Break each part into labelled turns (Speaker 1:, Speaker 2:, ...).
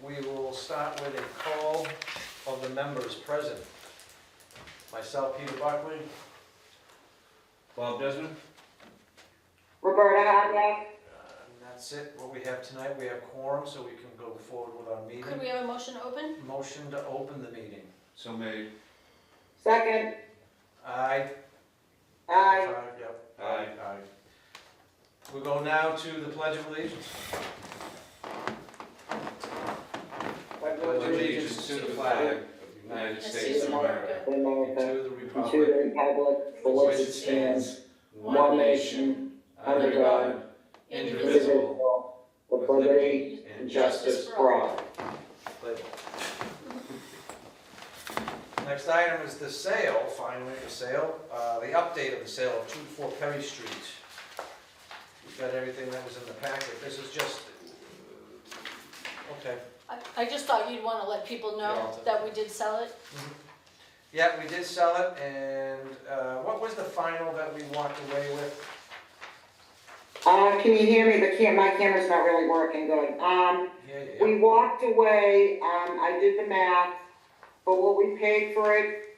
Speaker 1: we will start with a call of the members present. Myself, Peter Buckley.
Speaker 2: Bob Desmond?
Speaker 3: Roberta Hardback.
Speaker 1: And that's it, what we have tonight. We have quorum, so we can go forward with our meeting.
Speaker 4: Could we have a motion to open?
Speaker 1: Motion to open the meeting.
Speaker 2: So made.
Speaker 3: Second.
Speaker 1: Aye.
Speaker 3: Aye.
Speaker 1: Yep.
Speaker 2: Aye.
Speaker 1: Aye. We'll go now to the Pledge of Allegiance.
Speaker 2: Pledge allegiance to the flag of the United States of America,
Speaker 1: And
Speaker 3: America,
Speaker 1: to the
Speaker 3: and
Speaker 1: republic
Speaker 3: to the republic for which it stands, one nation, under God, indivisible, with liberty and justice for all.
Speaker 1: Next item is the sale, finally the sale, the update of the sale of 2-4 Perry Street. We've got everything that was in the packet. This is just, okay.
Speaker 4: I just thought you'd want to let people know
Speaker 1: Yeah.
Speaker 4: that we did sell it.
Speaker 1: Yeah, we did sell it, and what was the final that we walked away with?
Speaker 3: Can you hear me? My camera's not really working good.
Speaker 1: Yeah.
Speaker 3: We walked away, I did the math, but what we paid for it,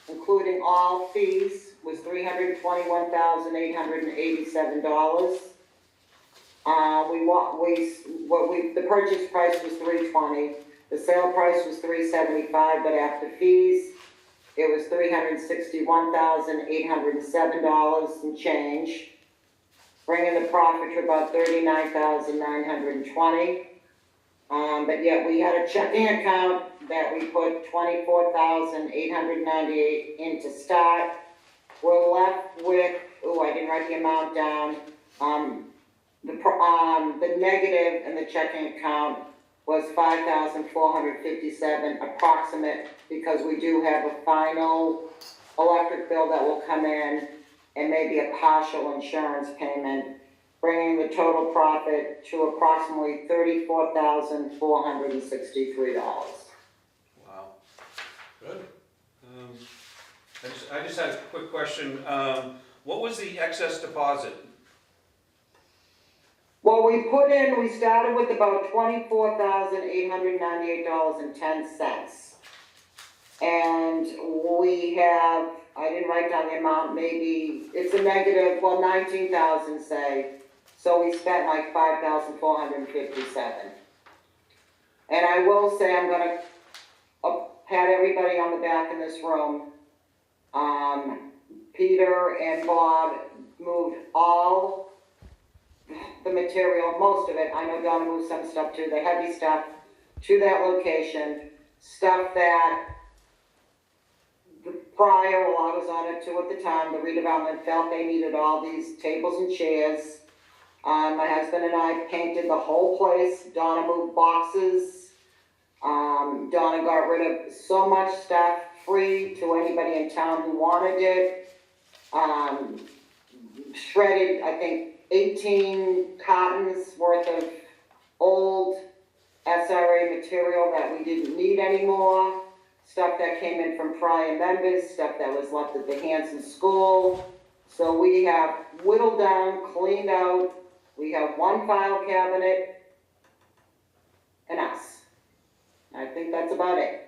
Speaker 3: including all fees, was $321,887. The purchase price was $320. The sale price was $375, but after fees, it was $361,807 and change, bringing the profit to about $39,920. But yet we had a checking account that we put $24,898 in to start. We're left with, I didn't write the amount down. The negative in the checking account was $5,457 approximate, because we do have a final electric bill that will come in and maybe a partial insurance payment, bringing the total profit to approximately $34,463.
Speaker 1: Wow. Good.
Speaker 2: I just had a quick question. What was the excess deposit?
Speaker 3: Well, we started with about $24,898.10. And we have, I didn't write down the amount, maybe, it's a negative, 19,000 say. So we spent like $5,457. And I will say, I'm gonna pat everybody on the back in this room. Peter and Bob moved all the material, most of it, I know Donna moved some stuff too, the heavy stuff, to that location. Stuff that the prior, I was on it too at the time, the redevelopment felt they needed all these tables and chairs. My husband and I painted the whole place. Donna moved boxes. Donna got rid of so much stuff, free to anybody in town who wanted it. Shredded, I think, 18 cartons worth of old SRA material that we didn't need anymore. Stuff that came in from prior members, stuff that was left at the Hanson School. So we have whittled down, cleaned out. We have one file cabinet and us. I think that's about it.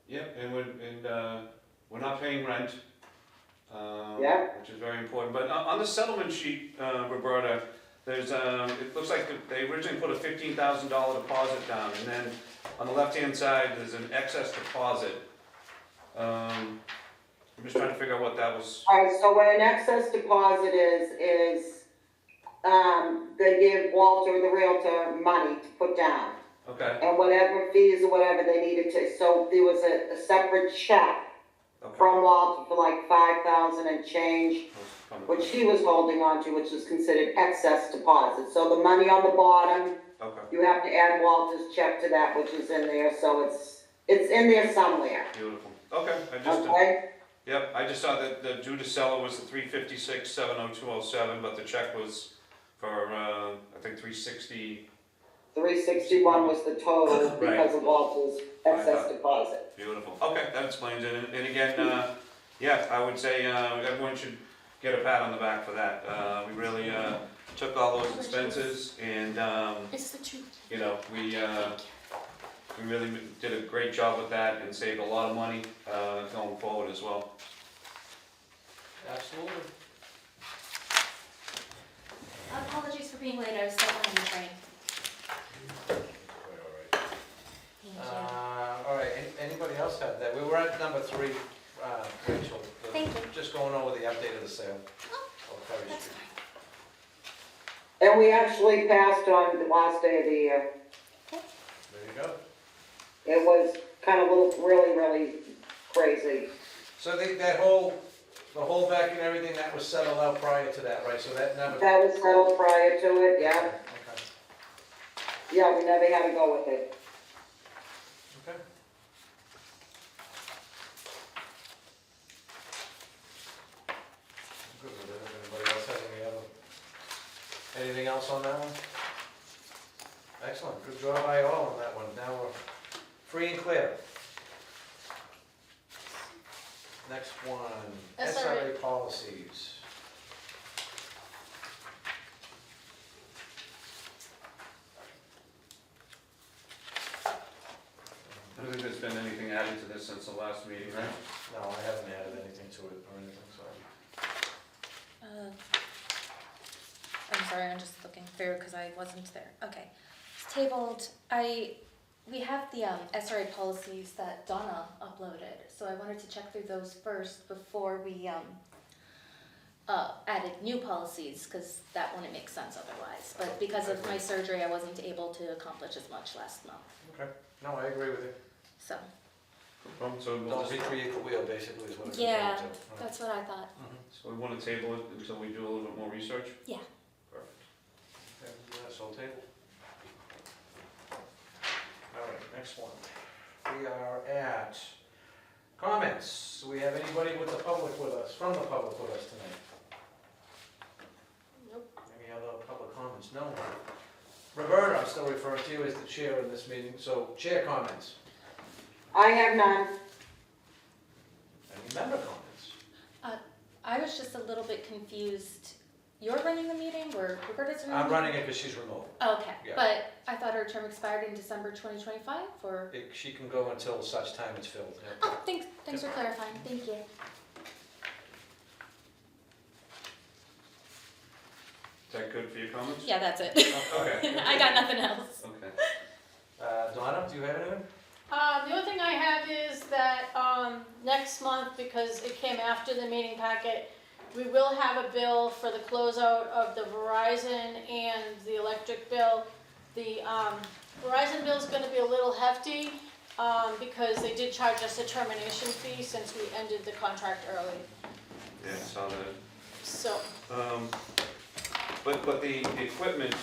Speaker 2: Yep, and we're not paying rent,
Speaker 3: Yeah.
Speaker 2: which is very important. But on the settlement sheet, Roberta, there's it looks like they originally put a $15,000 deposit down, and then on the left-hand side there's an excess deposit. I'm just trying to figure out what that was.
Speaker 3: All right, so what an excess deposit is they give Walter, the realtor, money to put down.
Speaker 2: Okay.
Speaker 3: And whatever fees or whatever they needed to, so there was a separate check
Speaker 2: Okay.
Speaker 3: from Walter for like $5,000 and change, which he was holding on to, which was considered excess deposit. So the money on the bottom,
Speaker 2: Okay.
Speaker 3: you have to add Walter's check to that, which is in there, so it's in there somewhere.
Speaker 2: Beautiful. Okay.
Speaker 3: Okay?
Speaker 2: Yep. I just saw that the due to seller was the $356,702.07, but the check was for I think $360.
Speaker 3: 361 was the total because of Walter's excess deposit.
Speaker 2: Beautiful. Okay, that explains it. And again, yeah, I would say everyone should get a pat on the back for that. We really took all those expenses and,
Speaker 4: It's the truth.
Speaker 2: you know, we really did a great job with that and saved a lot of money, going forward as well.
Speaker 1: Absolutely.
Speaker 5: Apologies for being late, I was stuck on the train. Thank you.
Speaker 1: All right, anybody else have that? We were at number 3, Rachel.
Speaker 5: Thank you.
Speaker 1: Just going over the update of the sale
Speaker 5: Oh,
Speaker 1: of Perry
Speaker 5: that's
Speaker 1: Street.
Speaker 5: fine.
Speaker 3: And we actually passed on the last day of the year.
Speaker 1: There you go.
Speaker 3: It was kind of really, really crazy.
Speaker 1: So the whole back and everything, that was settled out prior to that, right? So that never...
Speaker 3: That was settled prior to it, yeah.
Speaker 1: Okay.
Speaker 3: Yeah, we never had to go with it.
Speaker 1: Okay. Good with it. Anybody else have anything else on that one? Excellent. Good job by all on that one. Now we're free and clear. Next one, SRA policies.
Speaker 2: I don't think there's been anything added to this since the last meeting, right?
Speaker 1: No, I haven't added anything to it or anything, so.
Speaker 5: I'm sorry, I'm just looking through because I wasn't there. Okay. It's tabled. We have the SRA policies that Donna uploaded, so I wanted to check through those first before we added new policies, because that wouldn't make sense otherwise. But because of my surgery, I wasn't able to accomplish as much last month,
Speaker 1: Okay, no, I agree with you.
Speaker 5: so.
Speaker 2: So we'll
Speaker 1: Don't
Speaker 2: just,
Speaker 1: recreate the wheel, basically, is what it's
Speaker 5: Yeah,
Speaker 1: going to.
Speaker 5: that's what I thought.
Speaker 2: so we wanna table it until we do a little bit more research?
Speaker 5: Yeah.
Speaker 2: Perfect.
Speaker 1: So table. All right, next one. We are at comments. Do we have anybody with the public with us, from the public with us tonight?
Speaker 4: Nope.
Speaker 1: Any other public comments? No. Roberta, I'm still referring to you as the chair in this meeting, so chair comments.
Speaker 3: I have none.
Speaker 1: Any member comments?
Speaker 5: I was just a little bit confused. You're running the meeting, or Roberta's running?
Speaker 1: I'm running it because she's remote.
Speaker 5: Okay,
Speaker 1: Yeah.
Speaker 5: but I thought her term expired in December 2025, or?
Speaker 1: She can go until such time it's filled. Yeah.
Speaker 5: Oh, thanks for clarifying, thank you.
Speaker 2: Is that good for your comments?
Speaker 5: Yeah, that's it.
Speaker 2: Okay.
Speaker 5: I got nothing else.
Speaker 2: Okay.
Speaker 1: Donna, do you have anything?
Speaker 4: The only thing I have is that, next month, because it came after the meeting packet, we will have a bill for the closeout of the Verizon and the electric bill. The, Verizon bill's gonna be a little hefty, because they did charge us a termination fee since we ended the contract early,
Speaker 2: Yeah, I saw that.
Speaker 4: so.
Speaker 2: But the equipment,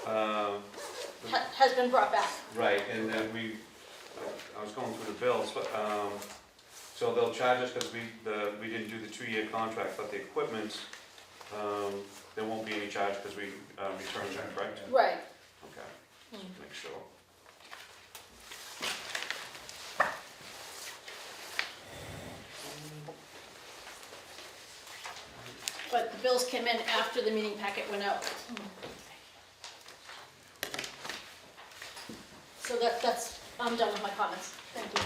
Speaker 4: Has been brought back.
Speaker 2: right, and then I was going through the bills, but, so they'll charge us because we didn't do the 2-year contract, but the equipment, there won't be any charge because we returned it, correct?
Speaker 4: Right.
Speaker 2: Okay, just make sure.
Speaker 4: But the bills came in after the meeting packet went out. So that's, I'm done with my comments. Thank you.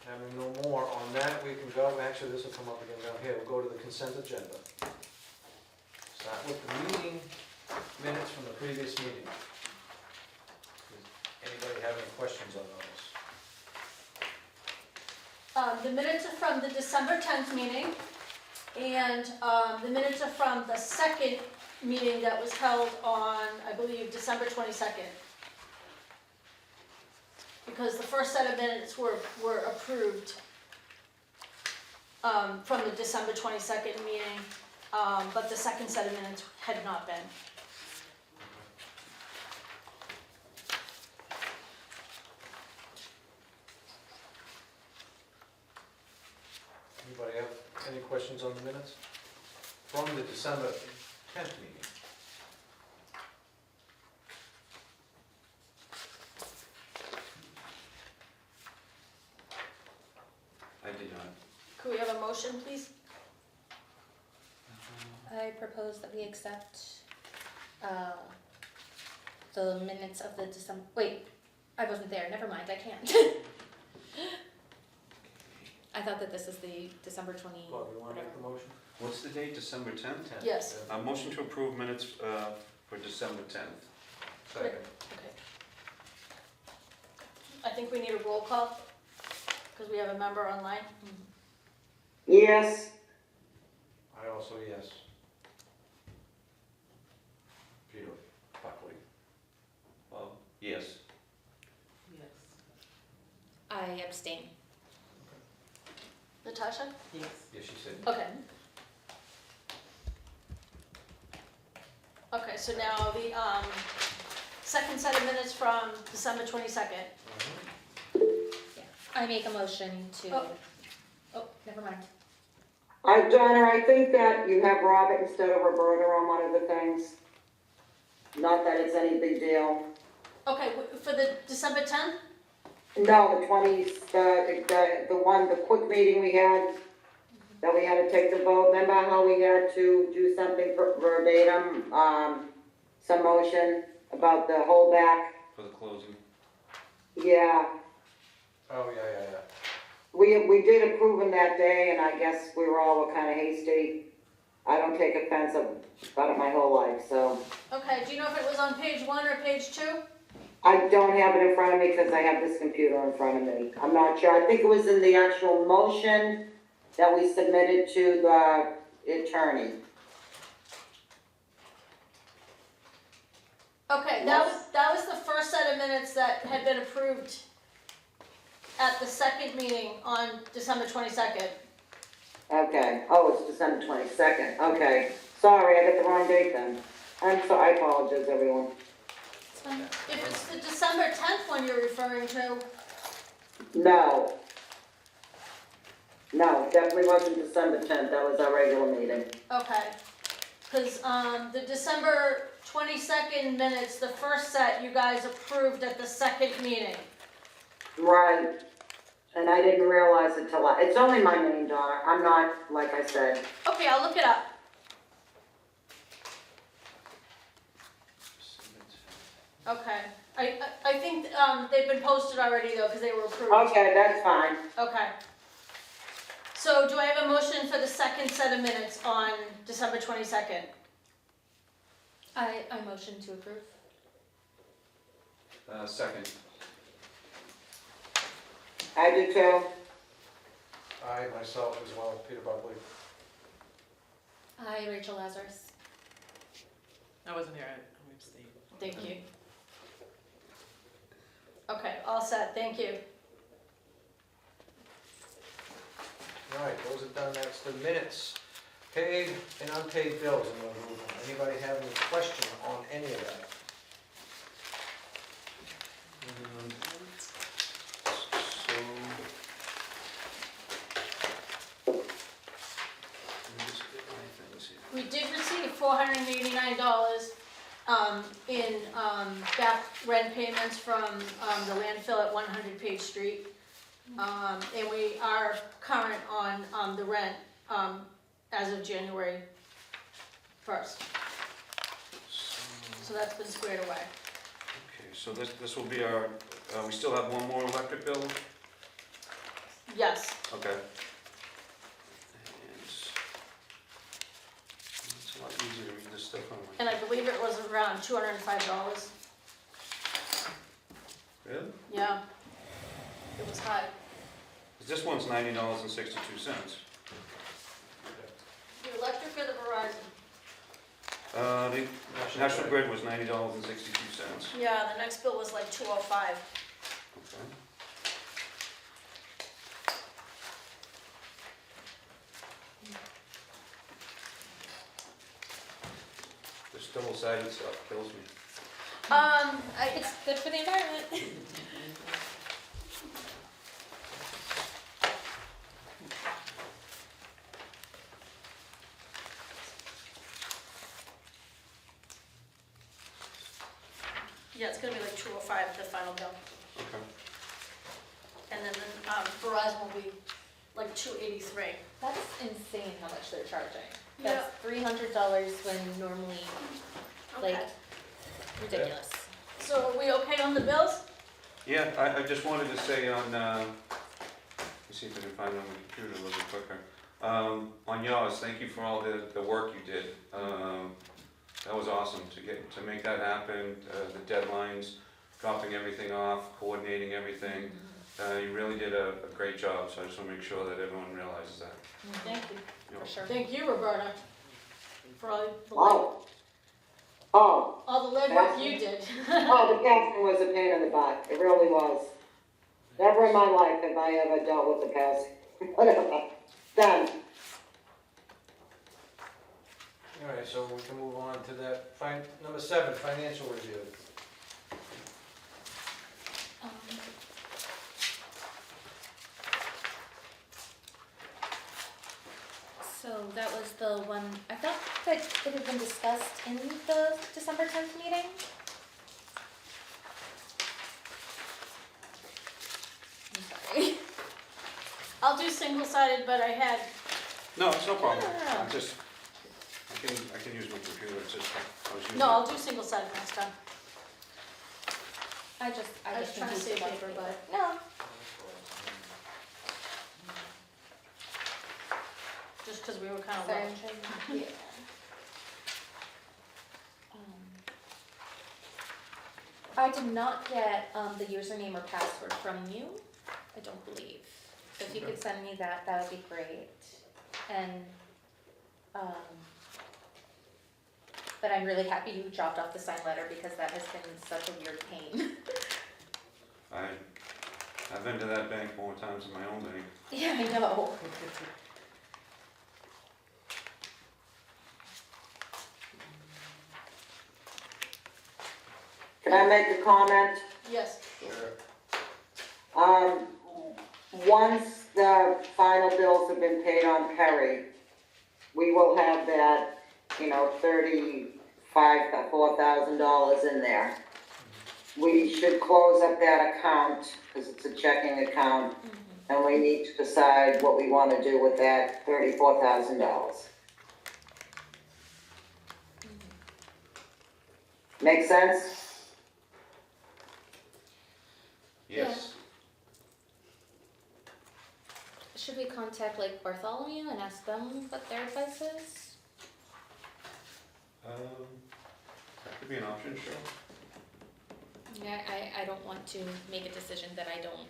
Speaker 1: Having no more on that, we can go, actually, this will come up again down here, we'll go to the consent agenda. Start with the meeting minutes from the previous meeting. Does anybody have any questions on those?
Speaker 4: The minutes are from the December 10th meeting, and the minutes are from the second meeting that was held on, I believe, December 22nd. Because the first set of minutes were approved from the December 22nd meeting, but the second set of minutes had not been.
Speaker 1: Anybody have any questions on the minutes? From the December 10th meeting.
Speaker 4: motion, please?
Speaker 5: I propose that we accept, the minutes of the wait, I wasn't there, never mind, I can't. I thought that this is the December 20.
Speaker 1: Bob, you wanna make the motion?
Speaker 2: What's the date, December 10th?
Speaker 4: Yes.
Speaker 2: Motion to approve minutes for December 10th.
Speaker 1: Second.
Speaker 4: Okay. I think we need a roll call, because we have a member online.
Speaker 3: Yes,
Speaker 1: I also, yes. Peter Buckley.
Speaker 2: Bob? Yes.
Speaker 5: I abstain.
Speaker 4: Natasha?
Speaker 1: Yes, she said.
Speaker 4: Okay. Okay, so now the, second set of minutes from December 22nd.
Speaker 5: I make a motion to,
Speaker 4: Oh.
Speaker 5: never mind.
Speaker 3: Donna, I think that you have Robert instead of Roberta on one of the things. Not that it's any big deal.
Speaker 4: Okay, for the December 10th?
Speaker 3: No, the 20s, the quick meeting we had, that we had to take the vote. Remember how we had to do something verbatim, some motion about the holdback?
Speaker 2: For the closing.
Speaker 3: Yeah,
Speaker 1: Oh, yeah.
Speaker 3: we did approve him that day, and I guess we were all kind of hasty. I don't take offense about it my whole life, so.
Speaker 4: Okay, do you know if it was on page 1 or page 2?
Speaker 3: I don't have it in front of me because I have this computer in front of me. I'm not sure. I think it was in the actual motion that we submitted to the attorney.
Speaker 4: Okay, that was the first set of minutes that had been approved at the second meeting on December 22nd.
Speaker 3: Okay. Oh, it's December 22nd. Okay. Sorry, I got the wrong date then. I apologize, everyone.
Speaker 5: It's fine.
Speaker 4: If it's the December 10th one you're referring to,
Speaker 3: No. No, definitely wasn't December 10th. That was our regular meeting.
Speaker 4: okay. Because the December 22nd minutes, the first set you guys approved at the second meeting.
Speaker 3: Right. And I didn't realize it till it's only my name, Donna. I'm not, like I said.
Speaker 4: Okay, I'll look it up. Okay. I think they've been posted already though, because they were approved.
Speaker 3: Okay, that's fine.
Speaker 4: Okay. So do I have a motion for the second set of minutes on December 22nd?
Speaker 5: I motion to approve.
Speaker 2: Second.
Speaker 3: I do too.
Speaker 1: I myself as well, Peter Buckley.
Speaker 5: I, Rachel Lazarus.
Speaker 6: I wasn't here, I'm abstaining.
Speaker 4: Thank you. Okay, all set, thank you.
Speaker 1: All right, those are done, that's the minutes. Paid and unpaid bills and removal. Anybody have any question on any of that?
Speaker 4: We did receive $489 in back rent payments from the landfill at 100 Page Street. And we are current on the rent as of January 1st. So that's been squared away.
Speaker 2: Okay, so this will be our, we still have one more electric bill?
Speaker 4: Yes.
Speaker 2: Okay. And it's a lot easier to read this stuff on
Speaker 4: And I believe it was around $205.
Speaker 2: Really?
Speaker 4: Yeah. It was high.
Speaker 2: This one's $90.62.
Speaker 4: The electric or the Verizon?
Speaker 2: The National Grid was $90.62.
Speaker 4: Yeah, the next bill was like $205.
Speaker 2: Okay. This double-sided stuff kills me.
Speaker 5: It's good for the environment.
Speaker 4: Yeah, it's gonna be like $205, the final bill.
Speaker 2: Okay.
Speaker 4: And then Verizon will be like $283.
Speaker 5: That's insane how much they're charging. That's $300 when normally, like,
Speaker 4: Okay.
Speaker 5: ridiculous.
Speaker 4: So are we okay on the bills?
Speaker 2: Yeah, I just wanted to say on, let me see if I can find it on the computer a little bit quicker. On yours, thank you for all the work you did. That was awesome to make that happen, the deadlines, dropping everything off, coordinating everything. You really did a great job, so I just want to make sure that everyone realizes that.
Speaker 4: Thank you.
Speaker 2: You know,
Speaker 5: For sure.
Speaker 4: Thank you, Roberta, for
Speaker 3: Oh,
Speaker 4: all the legwork you did.
Speaker 3: oh, the casting was a pain in the butt, it really was. Never in my life have I ever dealt with the casting. Whatever, done.
Speaker 1: All right, so we can move on to that, number 7, financial review.
Speaker 5: Um, So that was the one, I thought that it had been discussed in the December 10th meeting. I'm sorry.
Speaker 4: I'll do single-sided, but I had,
Speaker 2: No, it's no problem.
Speaker 5: No.
Speaker 2: I just, I can use my computer, it's just, I was using.
Speaker 4: no, I'll do single-sided next time.
Speaker 5: I just
Speaker 4: was trying to
Speaker 5: confused
Speaker 4: save
Speaker 5: about
Speaker 4: paper,
Speaker 5: it.
Speaker 4: but-
Speaker 5: No,
Speaker 4: Just because we were kind of
Speaker 5: sorry,
Speaker 4: low.
Speaker 5: I'm trying, yeah. I did not get, the username or password from you, I don't believe. So if you could send me that, that would be great. And, but I'm really happy you dropped off the signed letter because that has been such a weird pain.
Speaker 2: I've been to that bank more times than my own bank.
Speaker 5: Yeah, I know.
Speaker 3: Can I make a comment?
Speaker 4: Yes.
Speaker 3: Once the final bills have been paid on Perry, we will have that, $4,000 in there. We should close up that account, because it's a checking account, and we need to decide what we want to do with that $34,000. Make sense?
Speaker 2: Yes.
Speaker 5: Should we contact like Bartholomew and ask them what their advice is?
Speaker 2: That could be an option, sure.
Speaker 5: Yeah, I don't want to make a decision that I don't,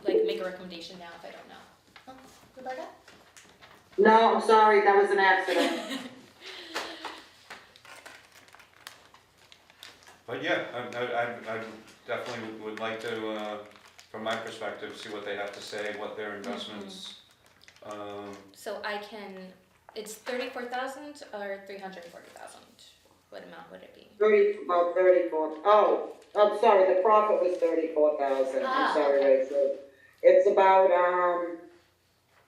Speaker 5: like, make a recommendation now if I don't know. Oh, Roberta?
Speaker 3: No, I'm sorry, that was an accident.
Speaker 2: But yeah, I definitely would like to, from my perspective, see what they have to say, what their investments.
Speaker 5: So I can, it's 34,000 or 340,000? What amount would it be?
Speaker 3: About 34. Oh, I'm sorry, the profit was 34,000.
Speaker 5: Ah,
Speaker 3: I'm sorry,
Speaker 5: okay.
Speaker 3: Rachel. It's about,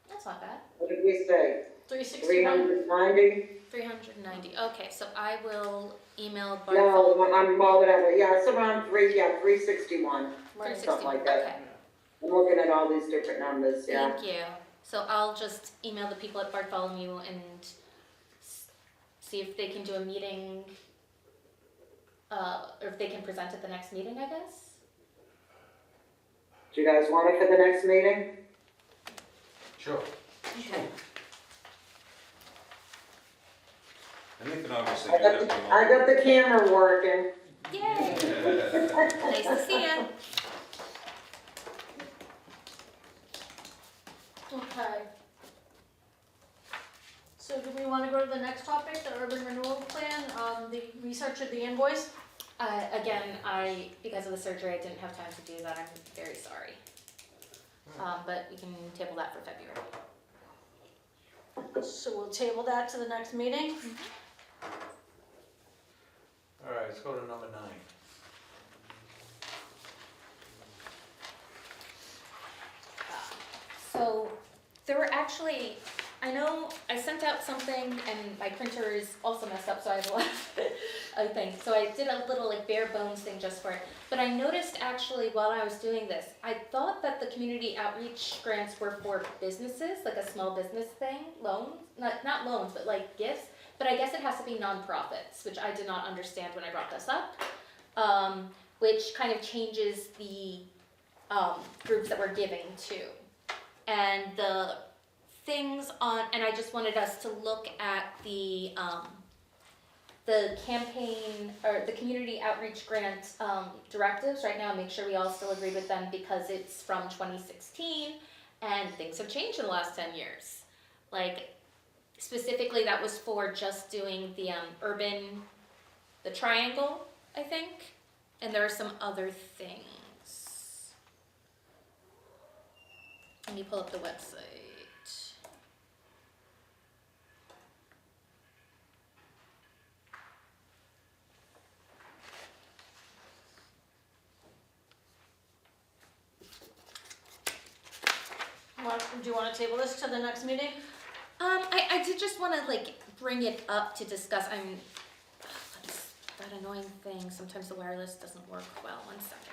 Speaker 5: That's not bad.
Speaker 3: what did we say?
Speaker 4: 361.
Speaker 3: 390?
Speaker 5: 390, okay, so I will email
Speaker 3: No,
Speaker 5: Bartholomew.
Speaker 3: well, whatever. Yeah, it's around 361.
Speaker 4: Right.
Speaker 3: Something like
Speaker 5: 361,
Speaker 3: that.
Speaker 5: okay.
Speaker 3: I'm looking at all these different numbers, yeah.
Speaker 5: Thank you. So I'll just email the people at Bartholomew and see if they can do a meeting, or if they can present at the next meeting, I guess?
Speaker 3: Do you guys want it for the next meeting?
Speaker 1: Sure.
Speaker 5: Okay.
Speaker 2: And they can obviously
Speaker 3: I
Speaker 2: do
Speaker 3: got
Speaker 2: that
Speaker 3: the,
Speaker 2: remote.
Speaker 3: I got the camera working.
Speaker 5: Yay! Nice to see you.
Speaker 4: Okay. So do we want to go to the next topic, the urban renewal plan, the research of the invoice?
Speaker 5: Again, because of the surgery, I didn't have time to do that, I'm very sorry. But we can table that for February.
Speaker 4: So we'll table that to the next meeting.
Speaker 1: All right, let's go to number 9.
Speaker 5: So there were actually I know I sent out something and my printer is also messed up, so I have a lot of things. So I did a little like bare bones thing just for it. But I noticed actually while I was doing this, I thought that the community outreach grants were for businesses, like a small business thing, loans, not loans, but like gifts. But I guess it has to be nonprofits, which I did not understand when I brought this up, which kind of changes the groups that we're giving to. And the things on, and I just wanted us to look at the campaign, or the community outreach grant directives right now, make sure we all still agree with them because it's from 2016 and things have changed in the last 10 years. Like, specifically that was for just doing the the triangle, I think, and there are some other things. Let me pull up the website.
Speaker 4: Do you wanna table this to the next meeting?
Speaker 5: I did just want to like bring it up to discuss. That's that annoying thing. Sometimes the wireless doesn't work well. 1 second.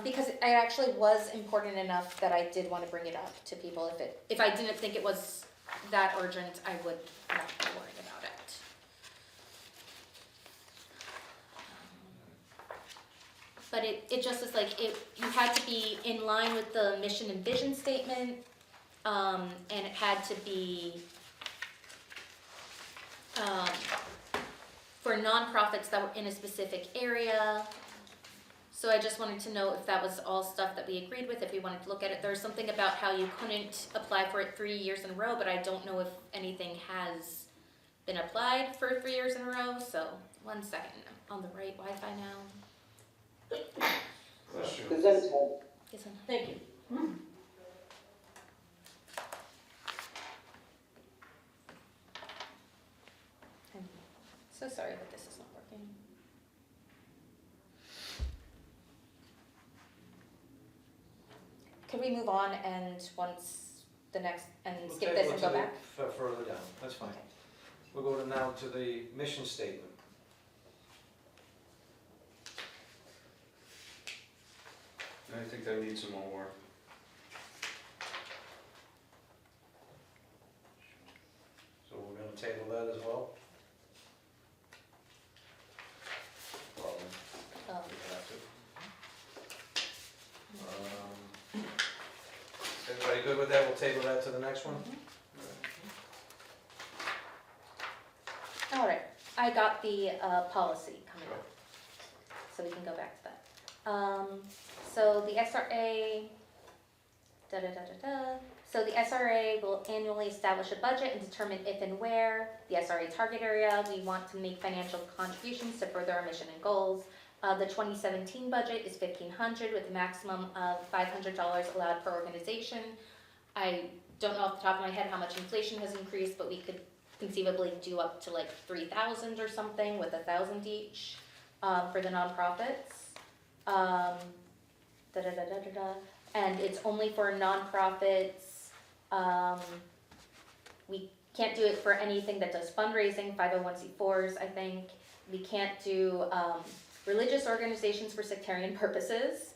Speaker 5: Because it actually was important enough that I did want to bring it up to people. If I didn't think it was that urgent, I would not be worrying about it. But it just is like you had to be in line with the mission and vision statement. And it had to be for nonprofits that were in a specific area. So I just wanted to know if that was all stuff that we agreed with, if we wanted to look at it. There's something about how you couldn't apply for it 3 years in a row, but I don't know if anything has been applied for 3 years in a row. So 1 second, I'm on the right Wi-Fi now.
Speaker 2: Bless you.
Speaker 3: Gesundheit.
Speaker 4: Thank you.
Speaker 5: I'm so sorry that this is not working. Could we move on and once the next, and
Speaker 1: We'll
Speaker 5: skip this
Speaker 1: table
Speaker 5: and
Speaker 1: it
Speaker 5: go
Speaker 1: to the-
Speaker 5: back?
Speaker 1: Further down, that's fine.
Speaker 5: Okay.
Speaker 1: We'll go to now to the mission statement.
Speaker 2: I think they need some more work.
Speaker 1: So we're gonna table that as well? Probably.
Speaker 5: Um,
Speaker 1: Have to. Everybody good with that? We'll table that to the next one?
Speaker 5: All right, I got the policy coming up, so we can go back to that. So the SRA, So the SRA will annually establish a budget and determine if and where the SRA target area we want to make financial contributions to further our mission and goals. The 2017 budget is $1,500 with a maximum of $500 allowed per organization. I don't know off the top of my head how much inflation has increased, but we could conceivably do up to like 3,000 or something with 1,000 each for the nonprofits. And it's only for nonprofits. We can't do it for anything that does fundraising, 501c4s, I think. We can't do religious organizations for sectarian purposes.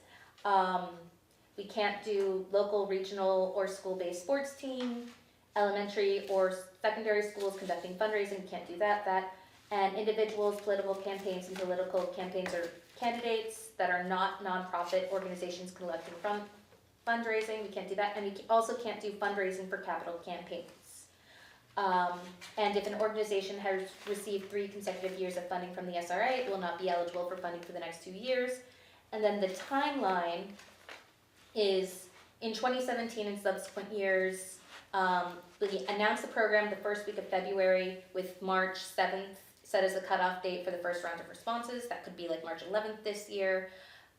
Speaker 5: We can't do local, regional, or school-based sports team, elementary or secondary schools conducting fundraising, we can't do that. And individuals, political campaigns, and political campaigns or candidates that are not nonprofit organizations collecting from fundraising, we can't do that. And we also can't do fundraising for capital campaigns. And if an organization has received 3 consecutive years of funding from the SRA, it will not be eligible for funding for the next 2 years. And then the timeline is in 2017 and subsequent years, we announced the program the first week of February with March 7th set as a cutoff date for the first round of responses. That could be like March 11th this year.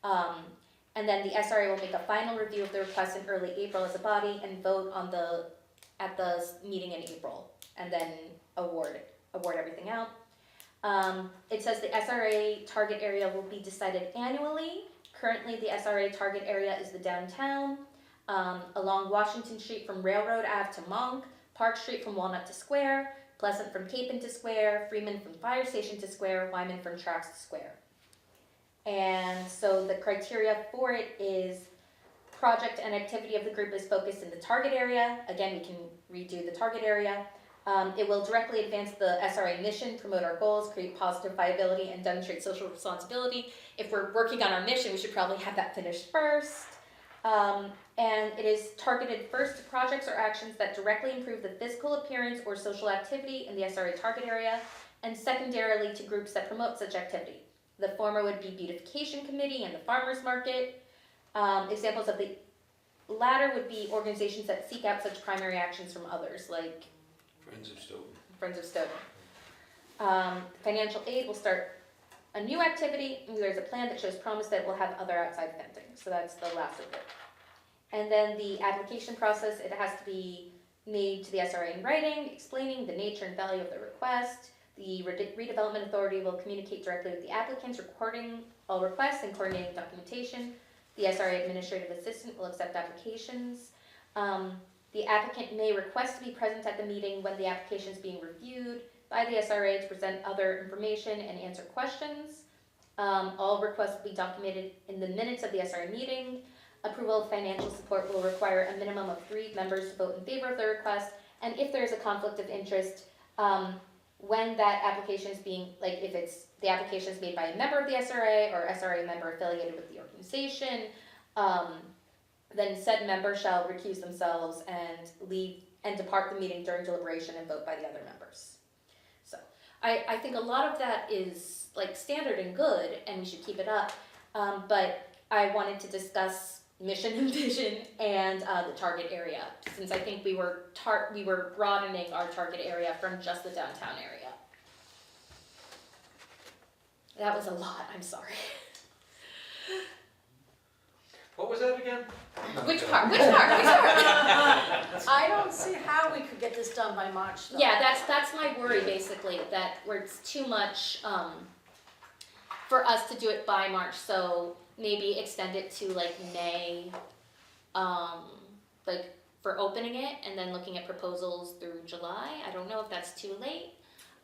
Speaker 5: And then the SRA will make a final review of the request in early April as a body and vote on at the meeting in April, and then award everything out. It says the SRA target area will be decided annually. Currently, the SRA target area is the downtown. along Washington Street from Railroad Ave to Monk, Park Street from Walnut to Square, Pleasant from Capon to Square, Freeman from Fire Station to Square, Wyman from Tracks to Square. And so the criteria for it is project and activity of the group is focused in the target area. Again, we can redo the target area. It will directly advance the SRA mission, promote our goals, create positive viability, and demonstrate social responsibility. If we're working on our mission, we should probably have that finished first. And it is targeted first to projects or actions that directly improve the physical appearance or social activity in the SRA target area, and secondarily to groups that promote such activity. The former would be beautification committee and the farmers market. Examples of the latter would be organizations that seek out such primary actions from others, like
Speaker 2: Friends of Stoughton.
Speaker 5: Friends of Stoughton. Financial aid will start a new activity, and there's a plan that shows promise that it will have other outside funding. So that's the last of it. And then the application process, it has to be made to the SRA in writing, explaining the nature and value of the request. The Redevelopment Authority will communicate directly with the applicants, recording all requests and coordinating documentation. The SRA Administrative Assistant will accept applications. The applicant may request to be present at the meeting when the application is being reviewed by the SRA to present other information and answer questions. All requests will be documented in the minutes of the SRA meeting. Approval of financial support will require a minimum of 3 members to vote in favor of the request. And if there is a conflict of interest, when that application is being, like if it's the application is made by a member of the SRA or SRA member affiliated with the organization, then said member shall recuse themselves and leave and depart the meeting during deliberation and vote by the other members. So I think a lot of that is like standard and good, and we should keep it up. But I wanted to discuss mission and vision and the target area, since I think we were broadening our target area from just the downtown area. That was a lot, I'm sorry.
Speaker 1: What was that again?
Speaker 5: Which part?
Speaker 4: I don't see how we could get this done by March, though.
Speaker 5: Yeah, that's my worry basically, that where it's too much for us to do it by March, so maybe extend it to like May, like for opening it, and then looking at proposals through July. I don't know if that's too late.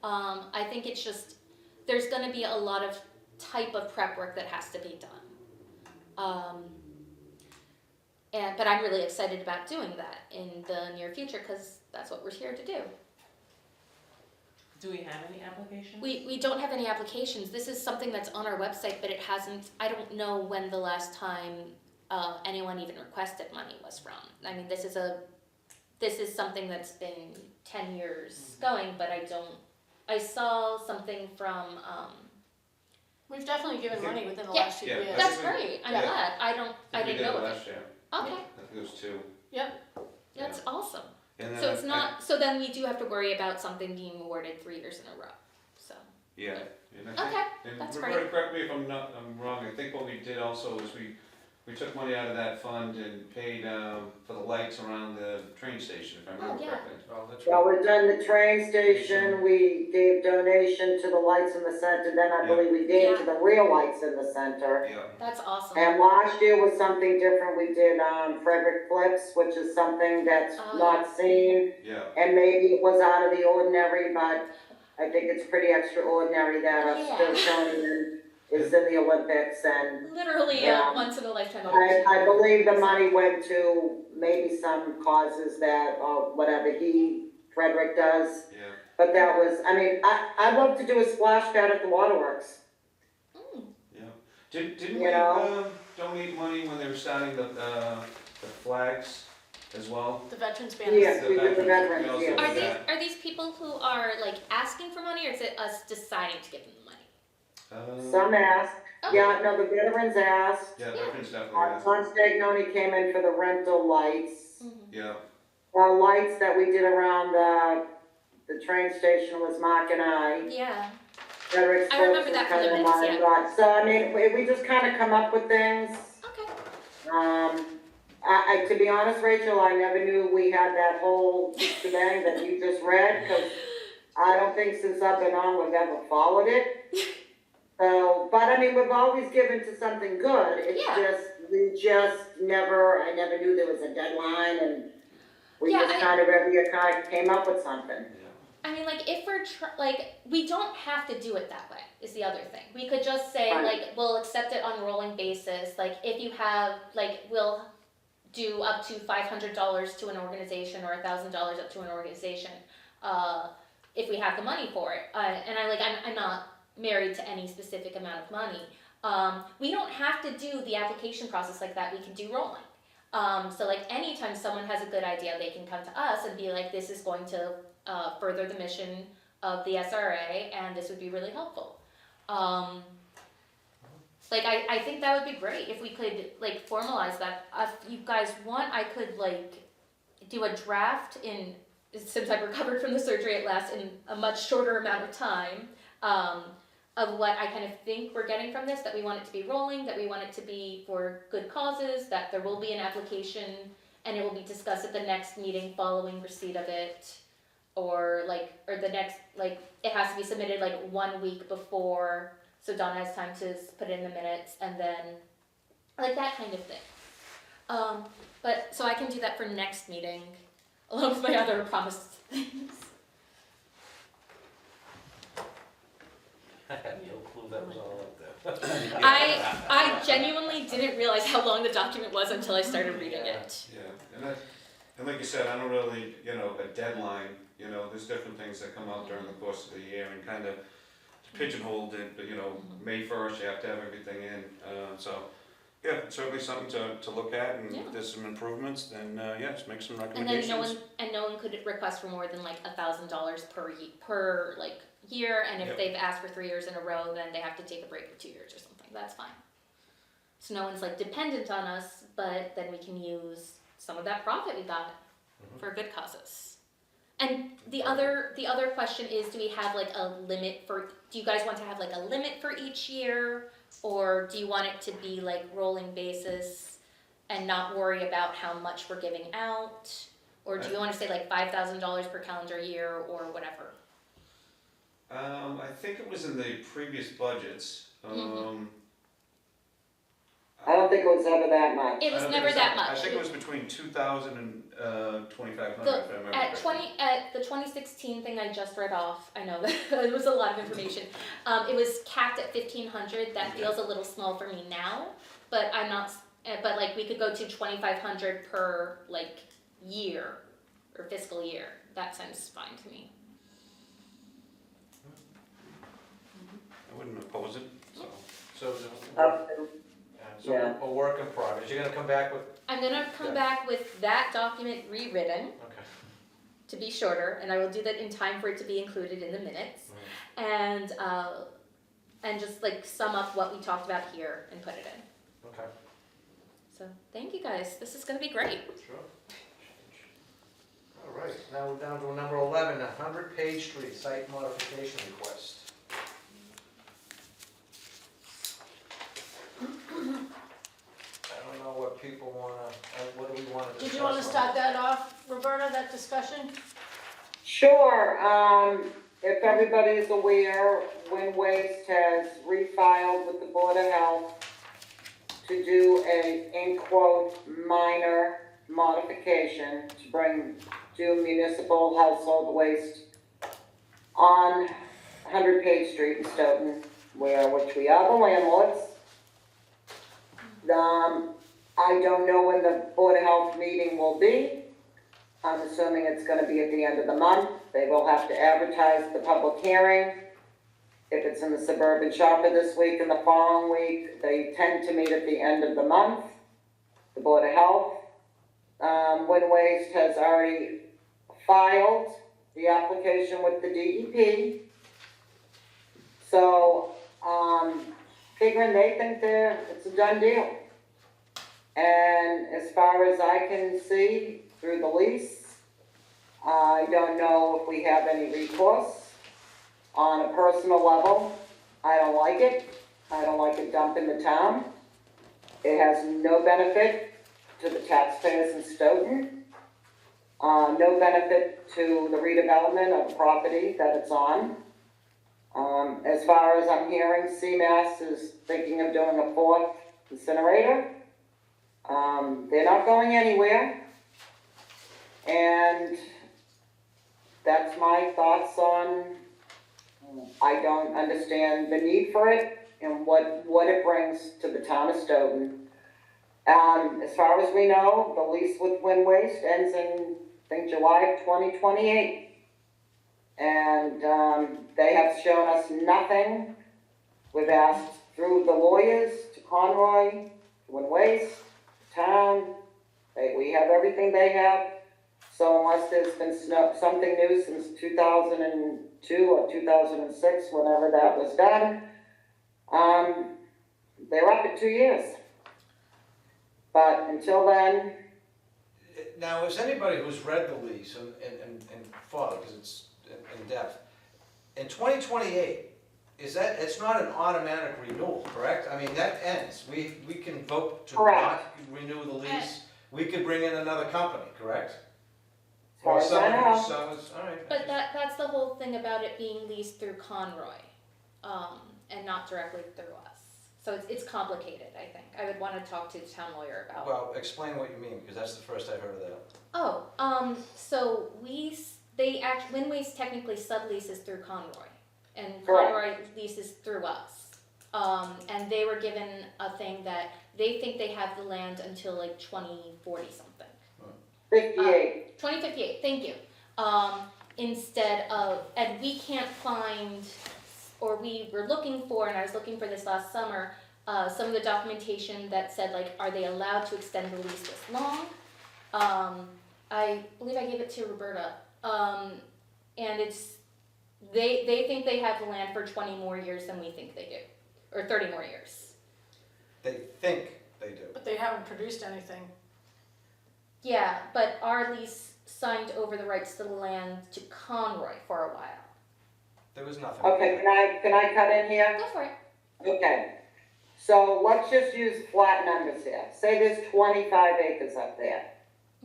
Speaker 5: I think it's just, there's gonna be a lot of type of prep work that has to be done. But I'm really excited about doing that in the near future, because that's what we're here to do.
Speaker 6: Do we have any applications?
Speaker 5: We don't have any applications. This is something that's on our website, but it hasn't, I don't know when the last time anyone even requested money was from. I mean, this is something that's been 10 years going, but I saw something from,
Speaker 4: We've definitely given money within the
Speaker 5: Yeah.
Speaker 4: last 2
Speaker 2: Yeah,
Speaker 4: years.
Speaker 5: that's great, I'm
Speaker 2: Yeah.
Speaker 5: glad. I didn't know of it.
Speaker 2: last year.
Speaker 5: Okay,
Speaker 2: I think it was 2.
Speaker 5: that's awesome.
Speaker 2: And then
Speaker 5: So it's not, so then we do have to worry about something being awarded 3 years in a row, so.
Speaker 2: Yeah. And I think-
Speaker 5: Okay,
Speaker 2: and
Speaker 5: that's
Speaker 2: Roberta,
Speaker 5: great.
Speaker 2: correct me if I'm wrong, I think what we did also is we took money out of that fund and paid for the lights around the train station, if I remember
Speaker 5: yeah.
Speaker 2: correctly.
Speaker 1: Oh, that's
Speaker 3: Well,
Speaker 1: right.
Speaker 3: we've done the train station, we gave donation to the lights in the center, then I
Speaker 2: Yeah.
Speaker 3: believe we gave to the real lights in the center.
Speaker 2: Yeah.
Speaker 5: That's awesome.
Speaker 3: And last year was something different, we did, Frederick Flips, which is something that's
Speaker 5: Oh,
Speaker 3: not seen,
Speaker 2: Yeah.
Speaker 3: and maybe it was out of the ordinary, but I think it's pretty extraordinary that a
Speaker 5: Yeah.
Speaker 3: Stoughton is in the Olympics, and
Speaker 5: Literally
Speaker 3: Yeah.
Speaker 5: a once in a lifetime
Speaker 3: I
Speaker 5: opportunity.
Speaker 3: believe the money went to maybe some causes that, whatever Frederick does.
Speaker 2: Yeah.
Speaker 3: But that was, I mean, I'd love to do a splash pad at the waterworks.
Speaker 2: Yeah. Didn't
Speaker 3: You
Speaker 2: we
Speaker 3: know?
Speaker 2: donate money when they were starting the flags as well?
Speaker 4: The veterans band.
Speaker 3: Yes,
Speaker 2: The
Speaker 3: we did the
Speaker 2: veterans,
Speaker 3: veterans,
Speaker 2: we also
Speaker 3: yes.
Speaker 2: did that.
Speaker 5: Are these people who are like asking for money, or is it us deciding to give them the money?
Speaker 3: Some asked,
Speaker 5: Okay.
Speaker 3: yeah, no, the veterans asked.
Speaker 2: Yeah, veterans definitely.
Speaker 3: John Stagnoni came in for the rental lights.
Speaker 5: Mhm.
Speaker 2: Yeah.
Speaker 3: Lights that we did around the train station was Mark and I.
Speaker 5: Yeah.
Speaker 3: Frederick
Speaker 5: I remember
Speaker 3: Stokes
Speaker 5: that
Speaker 3: was
Speaker 5: for the
Speaker 3: kind of
Speaker 5: minutes,
Speaker 3: my
Speaker 5: yeah.
Speaker 3: thought. So, I mean, we just kind of come up with things.
Speaker 5: Okay.
Speaker 3: To be honest, Rachel, I never knew we had that whole shebang that you just read, because I don't think since I've been on, we've ever followed it. So, but I mean, we've always given to something good, it's
Speaker 5: Yeah.
Speaker 3: just I never knew there was a deadline, and we
Speaker 5: Yeah,
Speaker 3: just kind of every year kind of came up with something.
Speaker 5: I mean, like, if we're, we don't have to do it that way, is the other thing. We could just say,
Speaker 3: Right.
Speaker 5: like, we'll accept it on a rolling basis, like, if you have, like, we'll do up to $500 to an organization or $1,000 up to an organization, if we have the money for it. I'm not married to any specific amount of money. We don't have to do the application process like that, we can do rolling. So like, anytime someone has a good idea, they can come to us and be like, this is going to further the mission of the SRA, and this would be really helpful. I think that would be great if we could like formalize that. If you guys want, I could like do a draft since I've recovered from the surgery at last in a much shorter amount of time, of what I kind of think we're getting from this, that we want it to be rolling, that we want it to be for good causes, that there will be an application and it will be discussed at the next meeting following receipt of it, or the next, it has to be submitted 1 week before, so Donna has time to put it in the minutes, and then, that kind of thing. So I can do that for next meeting, along with my other promised things.
Speaker 1: I had no clue that was all up there.
Speaker 5: I genuinely didn't realize how long the document was until I started reading it.
Speaker 2: Yeah, and like you said, I don't really, a deadline, there's different things that come out during the course of the year, and kind of pigeonholed it, but May 1st, you have to have everything in, so, yeah, it's certainly something to look at, and if there's some improvements, then, yes, make some recommendations.
Speaker 5: And no one could request for more than $1,000 per year, and if they've asked for 3 years in a row, then they have to take a break for 2 years or something. That's fine. So no one's dependent on us, but then we can use some of that profit we got for good causes. And the other question is, do we have a limit do you guys want to have a limit for each year, or do you want it to be rolling basis and not worry about how much we're giving out, or do you want to say $5,000 per calendar year or whatever?
Speaker 2: I think it was in the previous budgets.
Speaker 3: I don't think it was ever that much.
Speaker 5: It was never that much.
Speaker 2: I think it was between 2,000 and 2,500, if I remember correctly.
Speaker 5: At the 2016 thing I just read off, I know that it was a lot of information. It was capped at 1,500. That feels a little small for me now, but I'm not. But we could go to 2,500 per year or fiscal year. That sounds fine to me.
Speaker 2: I wouldn't oppose it, so.
Speaker 1: So a work in progress. You're gonna come back with.
Speaker 5: I'm gonna come back with that document rewritten.
Speaker 1: Okay.
Speaker 5: To be shorter, and I will do that in time for it to be included in the minutes, and just sum up what we talked about here and put it in.
Speaker 1: Okay.
Speaker 5: So thank you guys. This is gonna be great.
Speaker 1: Sure. All right. Now we're down to number 11, 100 Page Street site modification request. I don't know what people wanna. What do we wanna discuss?
Speaker 4: Did you wanna start that off, Roberta, that discussion?
Speaker 3: Sure, if everybody is aware, Wind Waste has refiled with the Board of Health to do a, in quote, minor modification to do municipal household waste on 100 Page Street in Stoughton, which we are the landlords. I don't know when the Board of Health meeting will be. I'm assuming it's gonna be at the end of the month. They will have to advertise the public hearing. If it's in the Suburban Shopper this week and the following week, they tend to meet at the end of the month, the Board of Health. Wind Waste has already filed the application with the DEP. So, figuring they think it's a done deal. And as far as I can see through the lease, I don't know if we have any recourse. On a personal level, I don't like it. I don't like it dumped in the town. It has no benefit to the taxpayers in Stoughton. No benefit to the redevelopment of the property that it's on. As far as I'm hearing, CMAS is thinking of doing a 4th incinerator. They're not going anywhere. And that's my thoughts on, I don't understand the need for it and what it brings to the town of Stoughton. As far as we know, the lease with Wind Waste ends in, I think, July of 2028. And they have shown us nothing. We've asked through the lawyers to Conroy, to Wind Waste, town. We have everything they have. So unless there's been something new since 2002 or 2006, whenever that was done, they're up at 2 years. But until then,
Speaker 1: Now, as anybody who's read the lease and followed, because it's in depth, in 2028, it's not an automatic renewal, correct? I mean, that ends. We can vote to not
Speaker 3: Correct.
Speaker 1: renew the lease. We could bring in another company, correct?
Speaker 3: as far
Speaker 1: Or
Speaker 3: as I
Speaker 1: someone
Speaker 3: know,
Speaker 1: who sells, all right.
Speaker 5: But that's the whole thing about it being leased through Conroy, and not directly through us. So it's complicated, I think. I would wanna talk to the town lawyer about.
Speaker 1: Well, explain what you mean, because that's the first I heard of that.
Speaker 5: Oh, so Wind Waste technically subleases through Conroy, and
Speaker 3: Correct.
Speaker 5: Conroy leases through us. And they were given a thing that they think they have the land until like 2040 something.
Speaker 3: 58.
Speaker 5: 2058, thank you. Instead of, and we can't find, or we were looking for, and I was looking for this last summer, some of the documentation that said like, are they allowed to extend the lease this long? I believe I gave it to Roberta. And they think they have the land for 20 more years than we think they do, or 30 more years.
Speaker 1: They think they do.
Speaker 4: But they haven't produced anything.
Speaker 5: Yeah, but our lease signed over the rights to the land to Conroy for a while.
Speaker 1: There was nothing.
Speaker 3: Okay, can I cut in here?
Speaker 5: Go for it.
Speaker 3: Okay. So let's just use flat numbers here. Say there's 25 acres up there.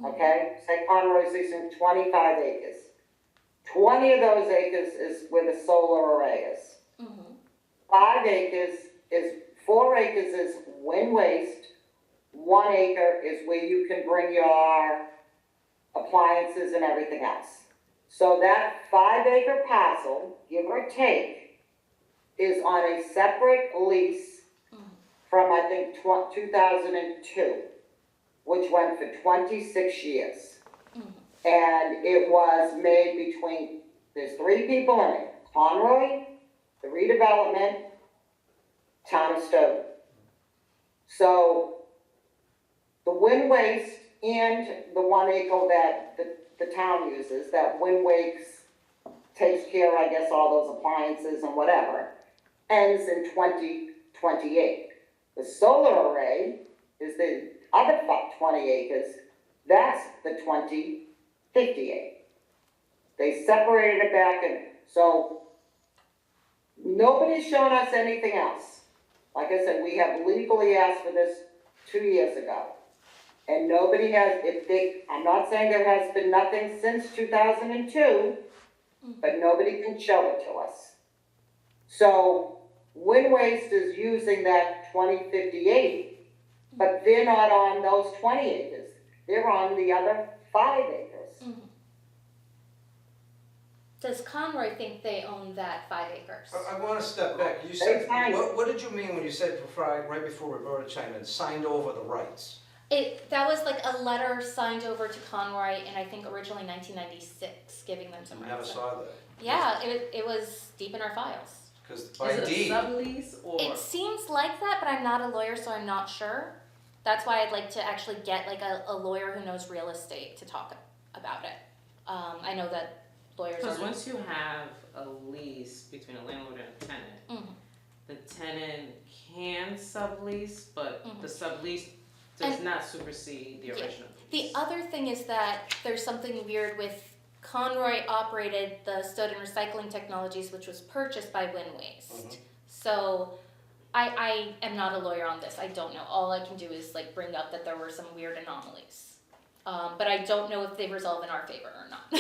Speaker 3: Okay? Say Conroy's leasing 25 acres. 20 of those acres is where the solar array is.
Speaker 5: Mm-hmm.
Speaker 3: 4 acres is wind waste. 1 acre is where you can bring your appliances and everything else. So that 5-acre parcel, give or take, is on a separate lease from, I think, 2002, which went for 26 years. And it was made between, there's 3 people in it, Conroy, the redevelopment, town of Stoughton. So the wind waste and the 1 acre that the town uses, that wind waste takes care, I guess, all those appliances and whatever, ends in 2028. The solar array is the other 20 acres, that's the 2058. They separated it back, and so nobody's shown us anything else. Like I said, we have legally asked for this 2 years ago. And nobody has, I'm not saying there has been nothing since 2002, but nobody can show it to us. So, Wind Waste is using that 2058, but they're not on those 20 acres. They're on the other 5 acres.
Speaker 5: Mm-hmm. Does Conroy think they own that 5 acres?
Speaker 1: I want to step back. You said, what did you mean when you said right before Roberta chimed in, signed over the rights?
Speaker 5: That was like a letter signed over to Conroy in, I think, originally 1996, giving them some
Speaker 1: I
Speaker 5: rights.
Speaker 1: never saw that.
Speaker 5: Yeah, it was deep in our files.
Speaker 1: Because by
Speaker 6: Is it a
Speaker 1: deed,
Speaker 6: sublease or?
Speaker 5: It seems like that, but I'm not a lawyer, so I'm not sure. That's why I'd like to actually get like a lawyer who knows real estate to talk about it. I know that lawyers
Speaker 6: Because
Speaker 5: are.
Speaker 6: once you have a lease between a landlord and a tenant,
Speaker 5: Mhm.
Speaker 6: the tenant can sublease, but
Speaker 5: Mhm.
Speaker 6: the sublease does
Speaker 5: And-
Speaker 6: not supersede the
Speaker 5: Yeah.
Speaker 6: original
Speaker 5: The
Speaker 6: lease.
Speaker 5: other thing is that there's something weird with Conroy operated the Stoughton Recycling Technologies, which was purchased by Wind Waste.
Speaker 1: Mhm.
Speaker 5: So I am not a lawyer on this. I don't know. All I can do is like bring up that there were some weird anomalies. But I don't know if they resolve in our favor or not.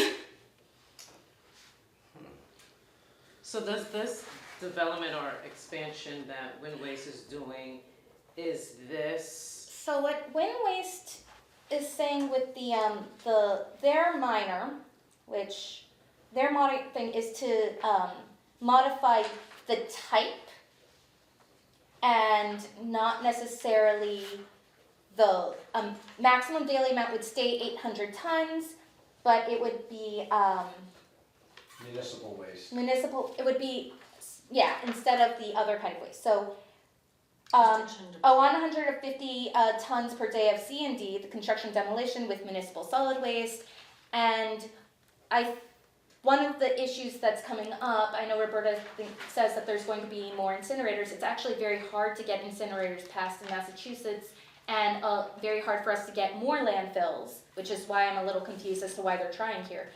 Speaker 6: So does this development or expansion that Wind Waste is doing, is this
Speaker 5: So what Wind Waste is saying with their minor, which their thing is to modify the type and not necessarily the maximum daily amount would stay 800 tons, but it would be
Speaker 1: Municipal waste.
Speaker 5: municipal, it would be, yeah, instead of the other kind of waste. So,
Speaker 6: Just a
Speaker 5: 150 tons per day of C&D, the construction demolition with municipal solid waste. And one of the issues that's coming up, I know Roberta says that there's going to be more incinerators. It's actually very hard to get incinerators passed in Massachusetts, and very hard for us to get more landfills, which is why I'm a little confused as to why they're trying here.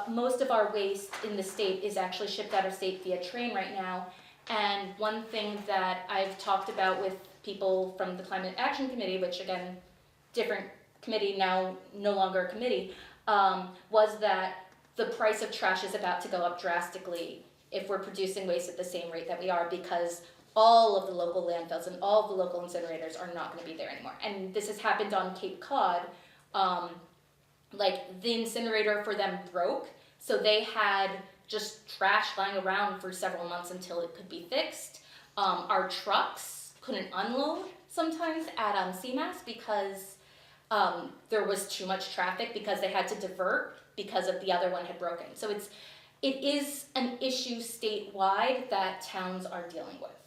Speaker 5: Most of our waste in the state is actually shipped out of state via train right now. And one thing that I've talked about with people from the Climate Action Committee, which again, different committee now, no longer a committee, was that the price of trash is about to go up drastically if we're producing waste at the same rate that we are, because all of the local landfills and all of the local incinerators are not going to be there anymore. And this has happened on Cape Cod. Like the incinerator for them broke, so they had just trash lying around for several months until it could be fixed. Our trucks couldn't unload sometimes at CMAS because there was too much traffic, because they had to divert because of the other one had broken. So it is an issue statewide that towns are dealing with.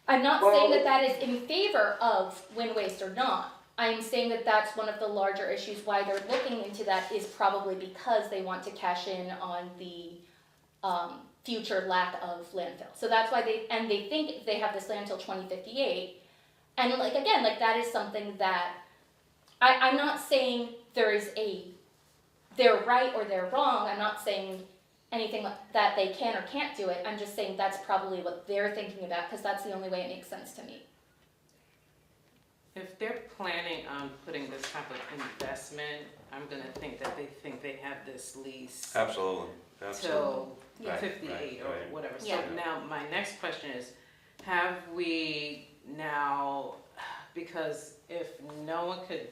Speaker 5: I'm not saying that that is in favor of wind waste or not. I'm saying that that's one of the larger issues. Why they're looking into that is probably because they want to cash in on the future lack of landfill. So that's why they think they have this land until 2058. And that is something that I'm not saying they're right or they're wrong. I'm not saying anything that they can or can't do it. I'm just saying that's probably what they're thinking about, because that's the only way it makes sense to me.
Speaker 6: If they're planning on putting this type of investment, I'm gonna think that they think they have this lease
Speaker 2: Absolutely.
Speaker 6: till
Speaker 2: Right,
Speaker 6: 58 or
Speaker 2: right.
Speaker 6: whatever. So
Speaker 5: Yeah.
Speaker 6: now my next question is, have we now, because if no one could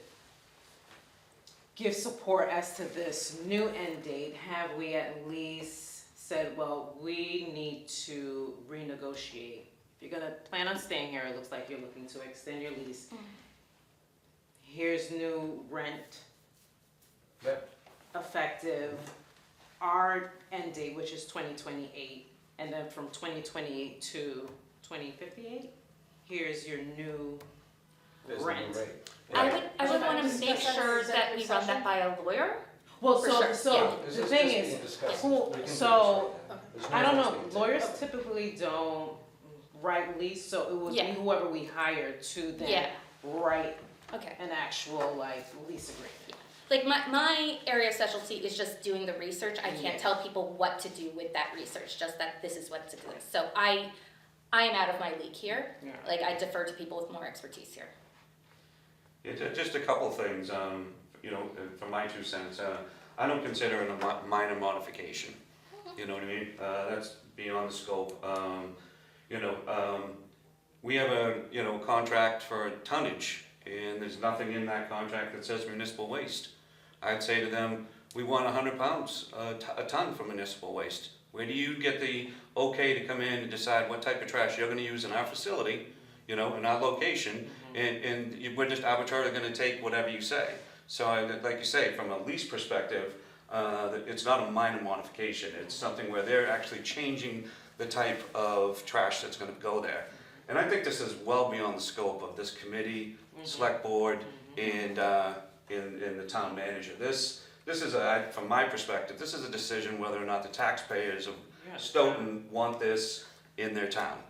Speaker 6: give support as to this new end date, have we at least said, well, we need to renegotiate? If you're gonna plan on staying here, it looks like you're looking to extend your lease. Here's new rent
Speaker 1: Yep.
Speaker 6: effective, our end date, which is 2028, and then from 2028 to 2058, here's your new
Speaker 1: There's the
Speaker 6: rent.
Speaker 1: new rate.
Speaker 5: I
Speaker 1: Yeah.
Speaker 5: would want to make sure that we run that by a lawyer.
Speaker 6: Well,
Speaker 5: For
Speaker 6: so,
Speaker 5: sure,
Speaker 6: so
Speaker 5: yeah.
Speaker 1: This
Speaker 6: the
Speaker 1: is
Speaker 6: thing
Speaker 1: just
Speaker 6: is,
Speaker 1: being discussed.
Speaker 6: who-
Speaker 1: We can do this
Speaker 6: so,
Speaker 1: right now. There's no
Speaker 6: I don't
Speaker 1: votes
Speaker 6: know,
Speaker 1: being taken.
Speaker 6: lawyers typically don't write lease, so it would be
Speaker 5: Yeah.
Speaker 6: whoever we hire to then
Speaker 5: Yeah.
Speaker 6: write
Speaker 5: Okay.
Speaker 6: an actual lease agreement.
Speaker 5: Like my area of specialty is just doing the research. I can't
Speaker 6: Yeah.
Speaker 5: tell people what to do with that research, just that this is what to do. So I am out of my league here.
Speaker 6: Yeah.
Speaker 5: Like I defer to people with more expertise here.
Speaker 2: Yeah, just a couple of things, from my 2 cents. I don't consider it a minor modification. You know what I mean? That's beyond the scope. We have a, contract for tonnage, and there's nothing in that contract that says municipal waste. I'd say to them, we want 100 pounds a ton for municipal waste. Where do you get the okay to come in and decide what type of trash you're gonna use in our facility, in our location, and we're just arbitrarily gonna take whatever you say. So like you say, from a lease perspective, it's not a minor modification. It's something where they're actually changing the type of trash that's gonna go there. And I think this is well beyond the scope of this committee, select board, and the town manager. This is from my perspective, this is a decision whether or not the taxpayers of Stoughton want this in their town.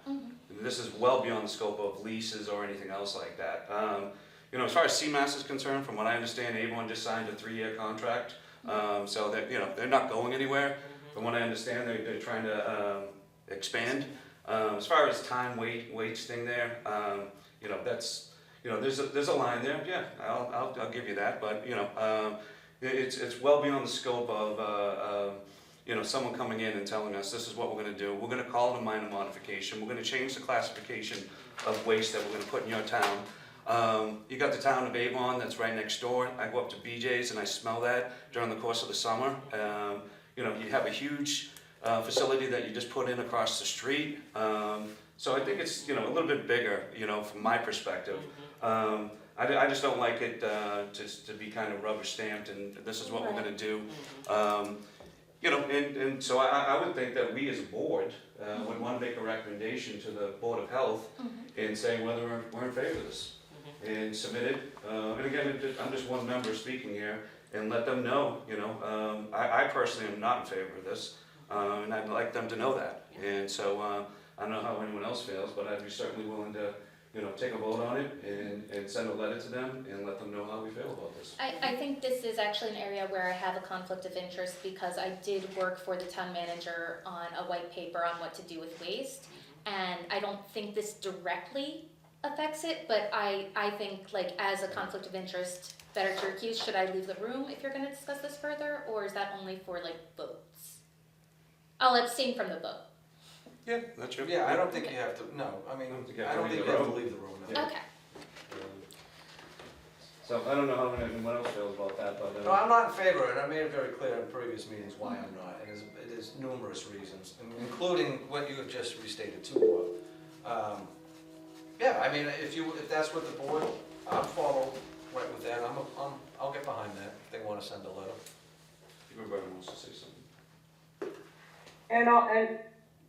Speaker 2: This is well beyond the scope of leases or anything else like that. As far as CMAS is concerned, from what I understand, Avon just signed a 3-year contract, so that they're not going anywhere. From what I understand, they're trying to expand. As far as time wasting there, that's there's a line there. Yeah, I'll give you that. But it's well beyond the scope of someone coming in and telling us, this is what we're gonna do, we're gonna call it a minor modification, we're gonna change the classification of waste that we're gonna put in your town. You got the town of Avon that's right next door. I go up to BJ's and I smell that during the course of the summer. You have a huge facility that you just put in across the street. So I think it's, a little bit bigger, from my perspective. I just don't like it to be kind of rubber stamped and this is what we're gonna do. And so I would think that we as a board would wanna make a recommendation to the Board of Health and say whether we're in favor of this. And submit it, and again, I'm just one member speaking here, and let them know, I personally am not in favor of this, and I'd like them to know that. And so, I don't know how anyone else feels, but I'd be certainly willing to, take a vote on it and send a letter to them and let them know how we feel about this.
Speaker 5: I think this is actually an area where I have a conflict of interest because I did work for the town manager on a white paper on what to do with waste, and I don't think this directly affects it, but I think, like, as a conflict of interest, better to recuse. Should I leave the room if you're gonna discuss this further, or is that only for, like, votes? I'll abstain from the vote.
Speaker 2: Yeah, that's true.
Speaker 1: Yeah, I don't think you have to, no, I mean, I don't think you have to leave the room. no.
Speaker 2: Yeah.
Speaker 5: Okay.
Speaker 2: So I don't know how anyone else feels about that, but.
Speaker 1: No, I'm not in favor, and I made it very clear in previous meetings why I'm not, and it is numerous reasons, including what you have just restated too. Yeah, I mean, if that's what the board, I'll follow right with that, I'll get behind that, if they wanna send a letter.
Speaker 2: Roberta wants to say something.
Speaker 3: And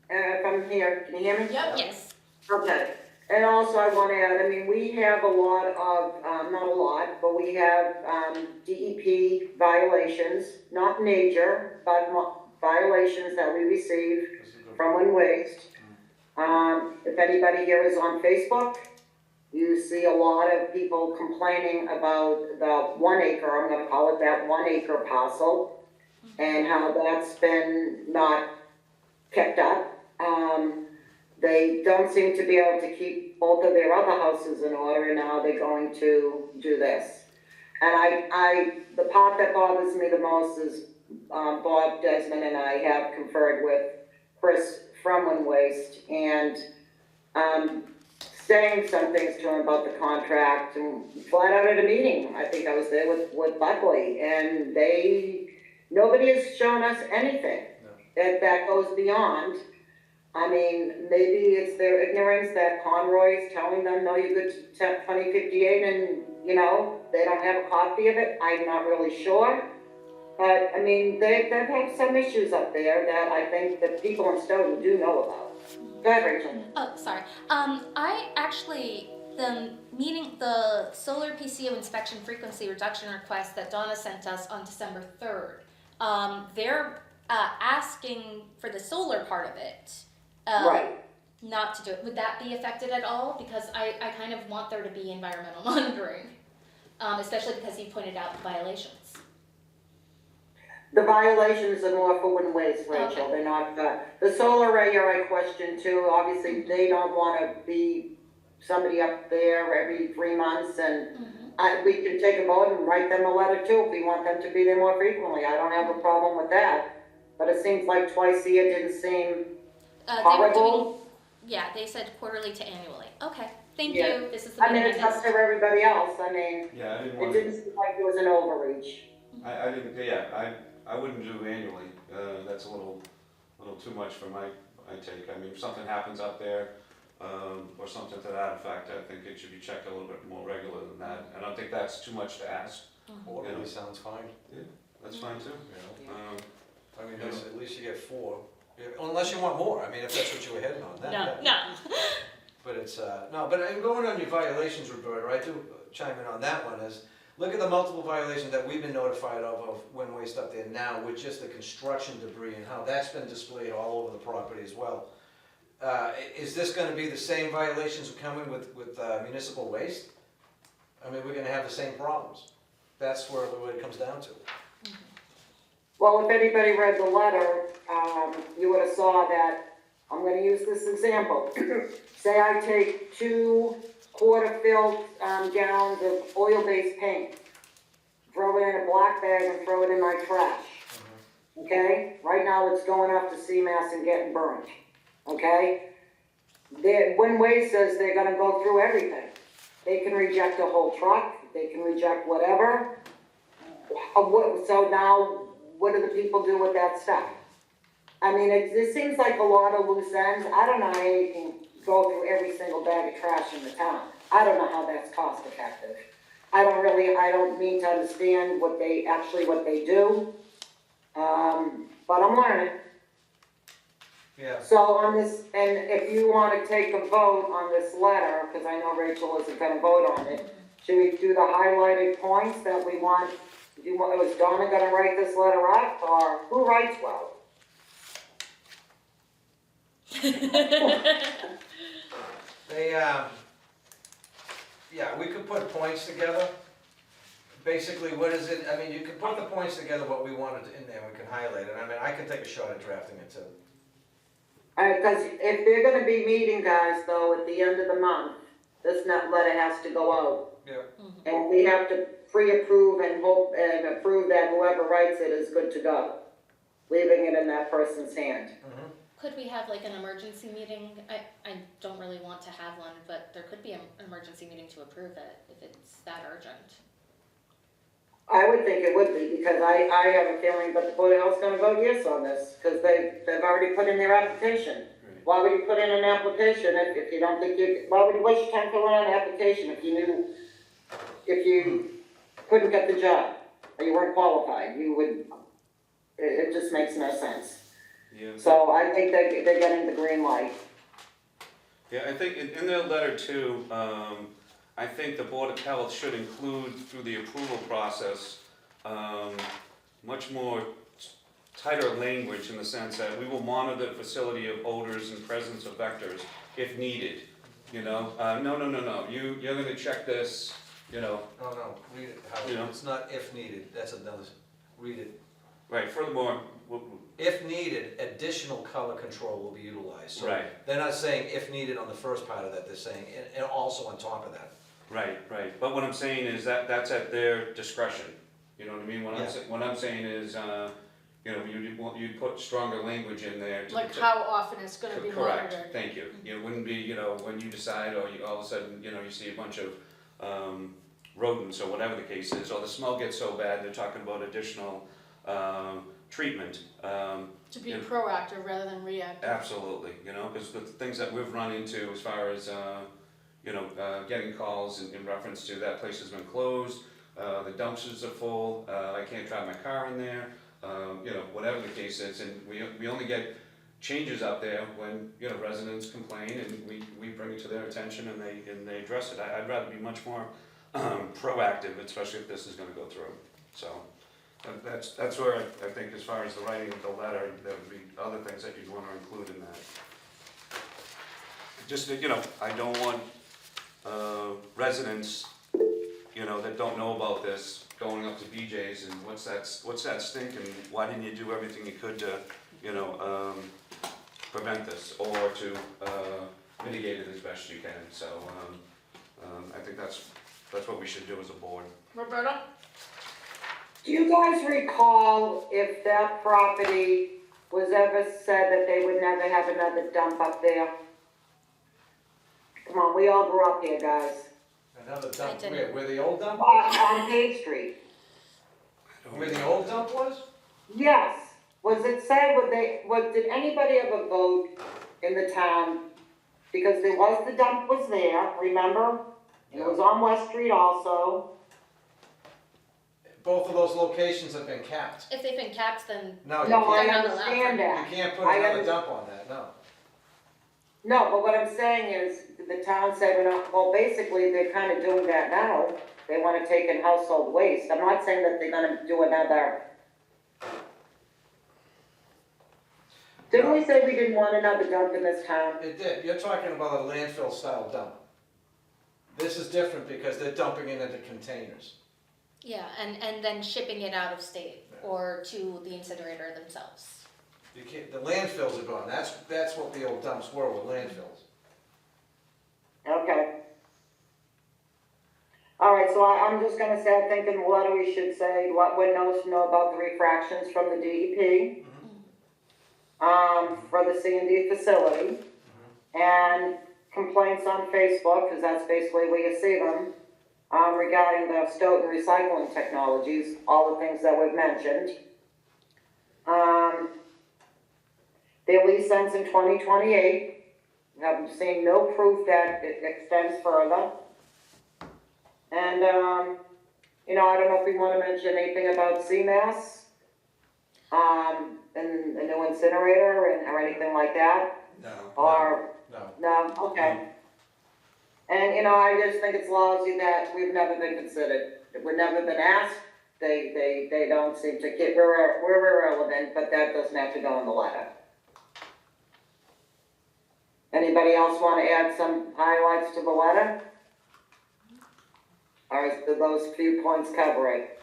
Speaker 3: if I'm here, can you hear me?
Speaker 4: Yep.
Speaker 5: Yes.
Speaker 3: Okay, and also I want to add, I mean, we have a lot of, not a lot, but we have DEP violations, not major, but violations that we receive from Wind Waste. If anybody here is on Facebook, you see a lot of people complaining about the 1 acre, I'm gonna call it that 1 acre parcel, and how that's been not kept up. They don't seem to be able to keep both of their other houses in order, and now they're going to do this. And the part that bothers me the most is, Bob Desmond and I have conferred with Chris from Wind Waste, and, saying some things to him about the contract, and flat out at a meeting, I think I was there with Buckley, and nobody has shown us anything that goes beyond. I mean, maybe it's their ignorance that Conroy's telling them, no, you go to 2058, and, they don't have a copy of it. I'm not really sure. But, I mean, they've had some issues up there that I think that people in Stoughton do know about. Go ahead, Rachel.
Speaker 5: Oh, sorry. I actually, the solar PCO inspection frequency reduction request that Donna sent us on December 3rd, they're asking for the solar part of it.
Speaker 3: Right.
Speaker 5: Not to do it. Would that be affected at all? Because I kind of want there to be environmental monitoring, especially because you pointed out the violations.
Speaker 3: The violations are more for Wind Waste, Rachel.
Speaker 5: Okay.
Speaker 3: They're not, the solar array I question too. Obviously, they don't wanna be somebody up there every 3 months, and we can take a vote and write them a letter too if we want them to be there more frequently. I don't have a problem with that. But it seems like twice a year didn't seem horrible.
Speaker 5: They said quarterly to annually. Okay, thank
Speaker 3: Yeah.
Speaker 5: you. This is the
Speaker 3: I mean,
Speaker 5: meeting
Speaker 3: it's
Speaker 5: I
Speaker 3: up
Speaker 5: missed.
Speaker 3: to everybody else. I mean,
Speaker 2: Yeah, I didn't
Speaker 3: it
Speaker 2: want
Speaker 3: didn't seem like it was an overreach.
Speaker 2: I didn't, I wouldn't do annually, that's a little too much for my take. I mean, if something happens up there, or something to that effect, I think it should be checked a little bit more regular than that. I don't think that's too much to ask,
Speaker 1: Quarterly sounds fine,
Speaker 2: that's fine too.
Speaker 1: I mean, at least you get 4, unless you want more, I mean, if that's what you were heading on, that.
Speaker 5: No.
Speaker 1: But it's, no, but going on your violations, Roberta, I do chime in on that one, is, look at the multiple violations that we've been notified of Wind Waste up there now, with just the construction debris and how that's been displayed all over the property as well. Is this gonna be the same violations coming with municipal waste? I mean, we're gonna have the same problems. That's what it comes down to.
Speaker 3: Well, if anybody read the letter, you would have saw that, I'm gonna use this example. Say I take 2 quarter-filled gallons of oil-based paint, throw it in a black bag and throw it in my trash. okay? Right now, it's going up to CMAS and getting burnt, okay? When Waste says they're gonna go through everything. They can reject a whole truck, they can reject whatever. So now, what do the people do with that stuff? I mean, it seems like a lot of loose ends. I don't know how you can go through every single bag of trash in the town. I don't know how that's cost effective. I don't mean to understand what they do. But I'm learning.
Speaker 1: Yeah.
Speaker 3: So on this, and if you wanna take a vote on this letter, cause I know Rachel isn't gonna vote on it, should we do the highlighted points that we want? Was Donna gonna write this letter up, or who writes well?
Speaker 1: They, yeah, we could put points together. Basically, what is it, I mean, you could put the points together, what we wanted in there, we can highlight it. I mean, I can take a shot at drafting it too.
Speaker 3: Alright, cause if they're gonna be meeting, guys, though, at the end of the month, this letter has to go out.
Speaker 1: Yeah.
Speaker 3: And we have to pre-approve and hope, and approve that whoever writes it is good to go, leaving it in that person's hand.
Speaker 1: Mhm.
Speaker 5: Could we have like an emergency meeting? I don't really want to have one, but there could be an emergency meeting to approve it if it's that urgent.
Speaker 3: I would think it would be, because I have a feeling that the Board of Health's gonna vote yes on this, because they've already put in their application. Why would you put in an application if you don't think why would you waste your time filling out an application if you couldn't get the job, or you weren't qualified, it just makes no sense.
Speaker 2: Yeah.
Speaker 3: So I think they're getting the green light.
Speaker 2: Yeah, I think in their letter too, I think the Board of Health should include through the approval process, much more tighter language in the sense that we will monitor the facility of odors and presence of vectors if needed, you know? No, you're gonna check this, you know?
Speaker 1: No, read it, Howard.
Speaker 2: You know.
Speaker 1: It's not if needed, that's another, read it.
Speaker 2: Right, furthermore,
Speaker 1: If needed, additional color control will be utilized. So
Speaker 2: right,
Speaker 1: they're not saying if needed on the first part of that, they're saying, and also on top of that.
Speaker 2: right, but what I'm saying is that's at their discretion, you know what I mean?
Speaker 1: Yeah.
Speaker 2: What I'm saying is, you know, you'd put stronger language in there.
Speaker 4: Like how often it's gonna be monitored.
Speaker 2: Correct, thank you. It wouldn't be, you know, when you decide, or you all of a sudden, you know, you see a bunch of rodents, or whatever the case is, or the smell gets so bad, they're talking about additional treatment.
Speaker 4: To be
Speaker 2: Yeah.
Speaker 4: proactive rather than reactive.
Speaker 2: Absolutely, you know, because the things that we've run into as far as, you know, getting calls in reference to that place has been closed, the dumpsters are full, I can't drive my car in there, you know, whatever the case is, and we only get changes out there when, you know, residents complain, and we bring it to their attention and they address it. I'd rather be much more proactive, especially if this is gonna go through, so. That's where I think as far as the writing of the letter, there would be other things that you'd want to include in that. Just, you know, I don't want residents, you know, that don't know about this, going up to BJ's and what's that stink, and why didn't you do everything you could to, you know, prevent this, or to mitigate it as best you can, so, I think that's what we should do as a board.
Speaker 4: Roberta?
Speaker 3: Do you guys recall if that property was ever said that they would never have another dump up there? Come on, we all grew up here, guys.
Speaker 1: Another dump,
Speaker 5: didn't.
Speaker 1: where the old dump was?
Speaker 3: On Page Street.
Speaker 1: Where the old dump was?
Speaker 3: Yes. Was it said, did anybody ever vote in the town? Because the dump was there, remember? And it was on West Street also.
Speaker 1: Both of those locations have been capped.
Speaker 5: If they've been capped, then
Speaker 1: No, you
Speaker 3: No, I
Speaker 1: can't,
Speaker 3: understand that.
Speaker 1: you can't put
Speaker 3: I
Speaker 1: another
Speaker 3: under-
Speaker 1: dump on that, no.
Speaker 3: No, but what I'm saying is, the town said, well, basically, they're kind of doing that now. They want to take in household waste. I'm not saying that they're gonna do another. Didn't we say we didn't want another dump in this town?
Speaker 1: It did, you're talking about a landfill style dump. This is different because they're dumping it into containers.
Speaker 5: yeah, and then shipping it out of state or to the incinerator themselves.
Speaker 1: You can't, the landfills are gone, that's what the old dumps were landfills.
Speaker 3: Okay. All right, so I'm just gonna say, I think in the letter we should say, let Win knows to know about the refractions from the DEP, for the C&D facility, and complaints on Facebook, because that's basically where you see them, regarding the Stoughton recycling technologies, all the things that we've mentioned. Their lease ends in 2028. We have seen no proof that it extends further. And, I don't know if we want to mention anything about CMAS, and a new incinerator or anything like that,
Speaker 2: No.
Speaker 3: or,
Speaker 1: No.
Speaker 3: no, okay. And, I just think it's lousy that we've never been considered. We've never been asked. They don't seem to get, we're irrelevant, but that doesn't have to go in the letter. Anybody else want to add some highlights to the letter? Or do those few points cover it?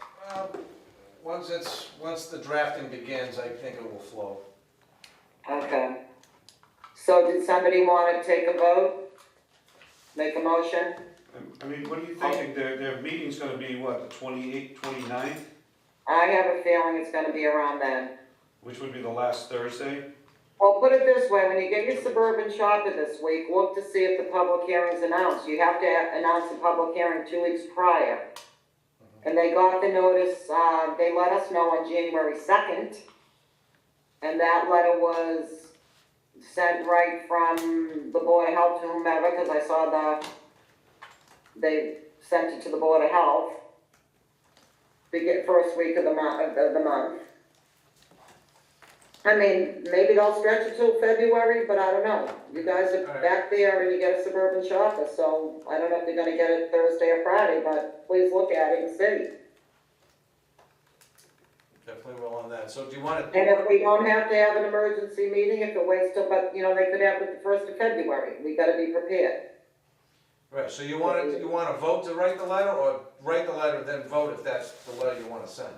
Speaker 1: Well, once the drafting begins, I think it will flow.
Speaker 3: Okay. So did somebody want to take a vote? Make a motion?
Speaker 2: I mean, what are you thinking? Their meeting's gonna be what, the 28th, 29th,
Speaker 3: I have a feeling it's gonna be around then.
Speaker 2: which would be the last Thursday?
Speaker 3: Well, put it this way, when you get your suburban shopper this week, look to see if the public hearing's announced. You have to announce the public hearing 2 weeks prior. And they got the notice, they let us know on January 2nd. And that letter was sent right from the Board of Health to whomever, because I saw they sent it to the Board of Health. First week of the month. I mean, maybe they'll stretch it till February, but I don't know. You guys are
Speaker 1: All right.
Speaker 3: back there and you get a suburban shopper, so I don't know if you're gonna get it Thursday or Friday, but please look at it and see.
Speaker 1: Definitely will on that. So do you want
Speaker 3: And
Speaker 1: to,
Speaker 3: if we don't have to have an emergency meeting, if it waits till, but, they could have it the 1st of February. We gotta be prepared.
Speaker 1: right, so you want to vote to write the letter, or write the letter, then vote if that's the letter you want to send?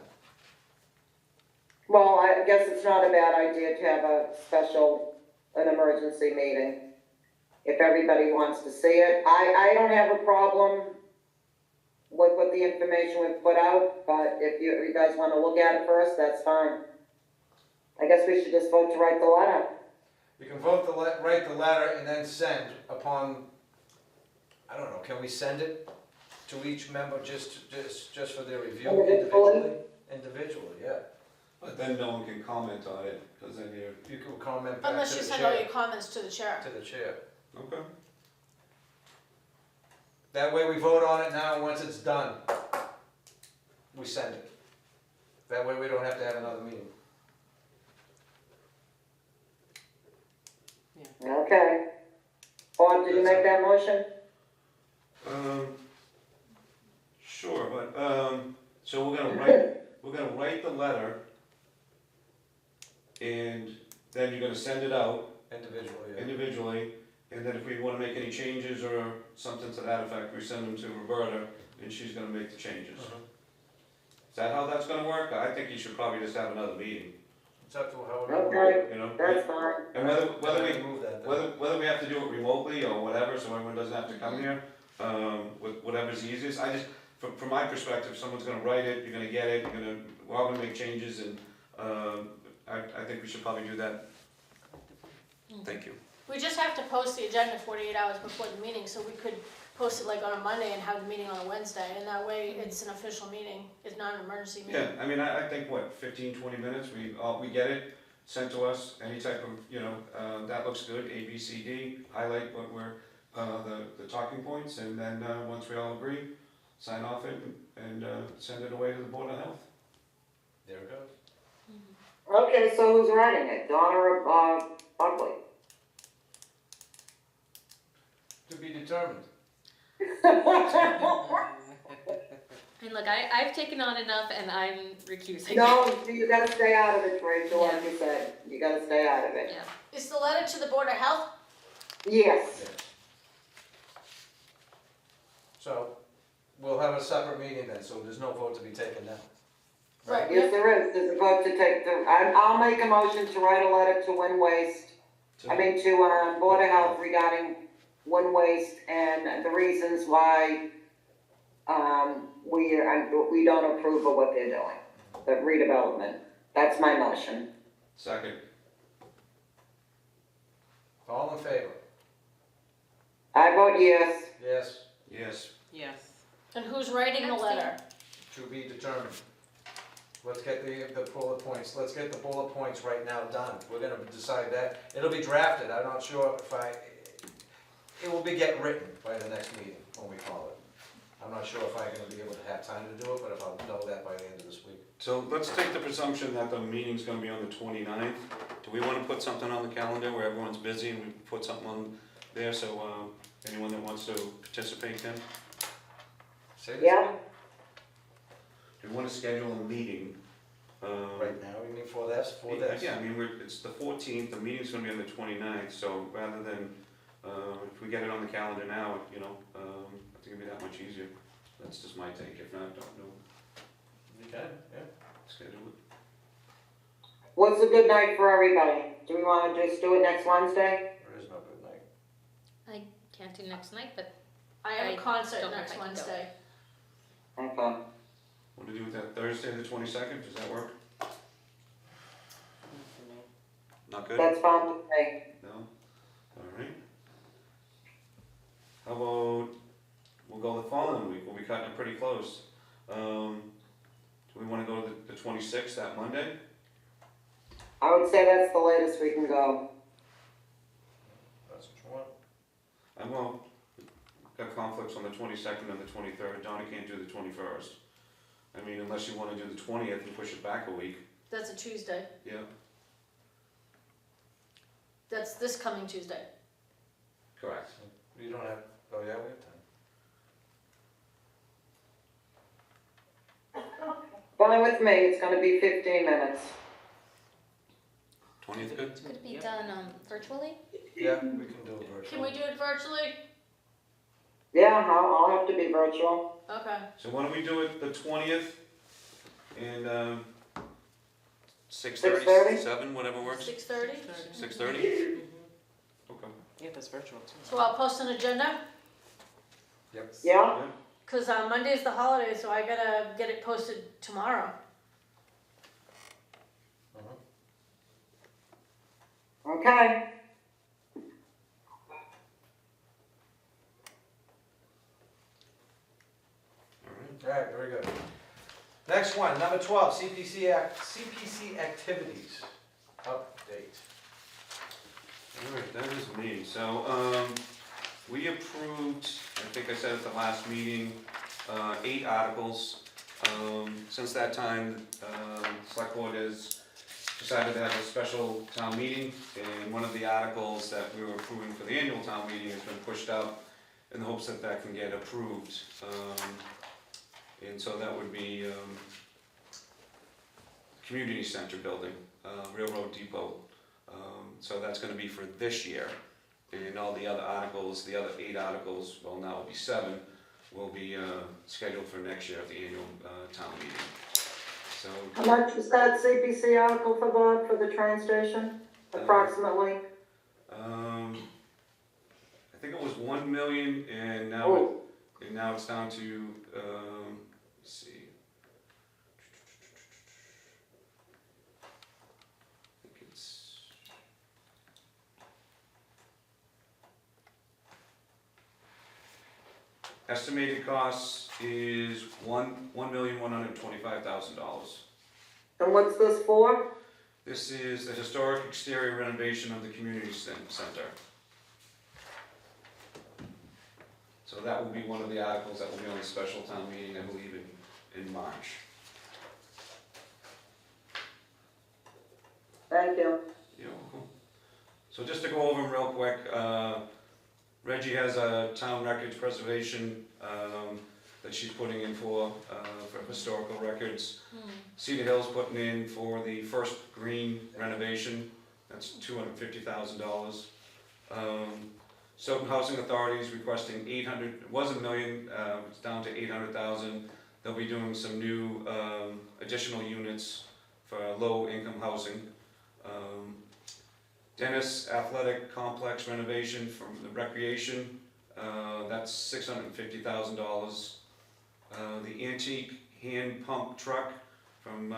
Speaker 3: Well, I guess it's not a bad idea to have an emergency meeting, if everybody wants to see it. I don't have a problem with the information we've put out, but if you guys wanna look at it first, that's fine. I guess we should just vote to write the letter.
Speaker 1: You can vote write the letter and then send upon, I don't know, can we send it to each member just for their review
Speaker 3: Individually?
Speaker 1: Individually, yeah.
Speaker 2: But then no one can comment on it, because then you're,
Speaker 1: You can comment back
Speaker 4: Unless
Speaker 1: to
Speaker 4: you
Speaker 1: the
Speaker 4: send all
Speaker 1: chair.
Speaker 4: your comments to the chair.
Speaker 1: To the chair.
Speaker 2: okay.
Speaker 1: That way we vote on it now, once it's done, we send it. That way we don't have to have another meeting.
Speaker 3: Okay. Bob, did you make that motion?
Speaker 2: Sure, but, so we're gonna write the letter, and then you're gonna send it out
Speaker 1: Individually, yeah.
Speaker 2: individually, and then if we wanna make any changes or something to that effect, we send them to Roberta, and she's gonna make the changes. Is that how that's gonna work? I think you should probably just have another meeting,
Speaker 1: It's up to however.
Speaker 3: Okay,
Speaker 2: you know?
Speaker 3: that's fine.
Speaker 2: And
Speaker 1: Move that then.
Speaker 2: whether we have to do it remotely or whatever, so everyone doesn't have to come here, with whatever's easiest, from my perspective, if someone's gonna write it, you're gonna get it, we're all gonna make changes, and, I think we should probably do that. Thank you.
Speaker 4: We just have to post the agenda 48 hours before the meeting, so we could post it like on a Monday and have the meeting on a Wednesday, and that way it's an official meeting, it's not an emergency meeting.
Speaker 2: Yeah, I mean, I think, 15, 20 minutes, we get it, sent to us, any type of, that looks good, A, B, C, D, highlight what we're, the talking points, and then, once we all agree, sign off it, and, send it away to the Board of Health.
Speaker 1: There it goes.
Speaker 3: Okay, so who's writing it? Donna or, Buckley?
Speaker 1: To be determined.
Speaker 5: And look, I've taken on enough and I'm recusing.
Speaker 3: No, you gotta stay out of it, Rachel, like you said. You gotta stay out of it.
Speaker 5: Yeah.
Speaker 4: Is the letter to the Board of Health?
Speaker 3: Yes.
Speaker 1: So, we'll have a separate meeting then, so there's no vote to be taken now.
Speaker 4: Right.
Speaker 3: Yes, there is. There's a vote to take I'll make a motion to write a letter to Board of Health regarding wind waste and the reasons why we don't approve of what they're doing, the redevelopment. That's my motion.
Speaker 2: Second.
Speaker 1: All in favor?
Speaker 3: I vote yes.
Speaker 1: Yes,
Speaker 2: Yes.
Speaker 6: Yes.
Speaker 4: And who's writing the letter?
Speaker 1: to be determined. Let's get the bullet points, let's get the bullet points right now done. We're gonna decide that. It'll be drafted, I'm not sure if it will get written by the next meeting, when we call it. I'm not sure if I'm gonna be able to have time to do it, but if I'll know that by the end of this week.
Speaker 2: So let's take the presumption that the meeting's gonna be on the 29th. Do we wanna put something on the calendar where everyone's busy and we put something on there so anyone that wants to participate can?
Speaker 1: Say this
Speaker 3: Yeah.
Speaker 1: again?
Speaker 2: Do we wanna schedule a meeting?
Speaker 1: Right now, you mean for this, for this?
Speaker 2: Yeah, I mean, it's the 14th, the meeting's gonna be on the 29th, so rather than, if we get it on the calendar now, you know, I think it'd be that much easier. That's just my take, if not, don't know,
Speaker 1: You can, yeah.
Speaker 2: schedule it.
Speaker 3: What's a good night for everybody? Do we wanna just do it next Wednesday?
Speaker 1: There is no good night.
Speaker 5: I can't do next night, but
Speaker 4: I have
Speaker 5: I
Speaker 4: a concert
Speaker 5: don't know
Speaker 4: next
Speaker 5: if I can go.
Speaker 4: Wednesday.
Speaker 3: Okay.
Speaker 2: Want to do that Thursday, the 22nd, does that work? Not good?
Speaker 3: That's fine with me.
Speaker 2: No? Alright. How about, we'll go the following week, we'll be cutting it pretty close. Do we wanna go to the 26th, that Monday?
Speaker 3: I would say that's the latest we can go.
Speaker 1: That's what you want.
Speaker 2: I won't, got conflicts on the 22nd and the 23rd, Donna can't do the 21st. I mean, unless you wanna do the 20th and push it back a week,
Speaker 4: That's a Tuesday.
Speaker 2: yeah,
Speaker 4: That's this coming Tuesday.
Speaker 2: correct.
Speaker 1: You don't have, oh yeah, we have time.
Speaker 3: Fine with me, it's gonna be 15 minutes.
Speaker 2: 20th good?
Speaker 5: could it be
Speaker 6: Yep.
Speaker 5: done virtually?
Speaker 1: Yeah, we can do it virtually.
Speaker 4: Can we do it virtually?
Speaker 3: Yeah, I'll have to be virtual.
Speaker 4: Okay.
Speaker 2: So why don't we do it the 20th and 6:30,
Speaker 3: 6:30?
Speaker 2: 7, whatever works?
Speaker 4: 6:30?
Speaker 2: 6:30?
Speaker 6: Mhm.
Speaker 2: Okay.
Speaker 6: Yeah, that's virtual too.
Speaker 4: So I'll post an agenda,
Speaker 1: Yep.
Speaker 3: Yeah?
Speaker 4: cause Monday's the holiday, so I gotta get it posted tomorrow.
Speaker 3: Okay.
Speaker 2: Alright.
Speaker 1: All right, very good. Next one, number 12, CPC activities update.
Speaker 2: Alright, that is me. So, we approved, I think I said at the last meeting, 8 articles. Since that time, select board has decided to have a special town meeting, and one of the articles that we were approving for the annual town meeting has been pushed out in the hopes that that can get approved. And so that would be, community center building, Railroad Depot. So that's gonna be for this year. And all the other articles, the other 8 articles, well now it'll be 7, will be scheduled for next year at the annual town meeting. So,
Speaker 3: How much is that CPC article for Bob for the train station, approximately?
Speaker 2: I think it was 1 million, and now
Speaker 3: Oh,
Speaker 2: it's down to, let's see. I think it's. Estimated cost is $1,125,000.
Speaker 3: and what's this for?
Speaker 2: This is the historic exterior renovation of the community center. So that will be one of the articles that will be on the special town meeting, I believe, in March.
Speaker 3: Thank you.
Speaker 2: You're welcome. So just to go over them real quick, Reggie has a town records preservation that she's putting in for historical records. Cedar Hill's putting in for the first green renovation, that's $250,000. Stoughton Housing Authority is requesting 800, it was $1 million, it's down to 800,000. They'll be doing some new additional units for low-income housing. Dennis Athletic Complex renovation from the recreation, that's $650,000. The antique hand pump truck from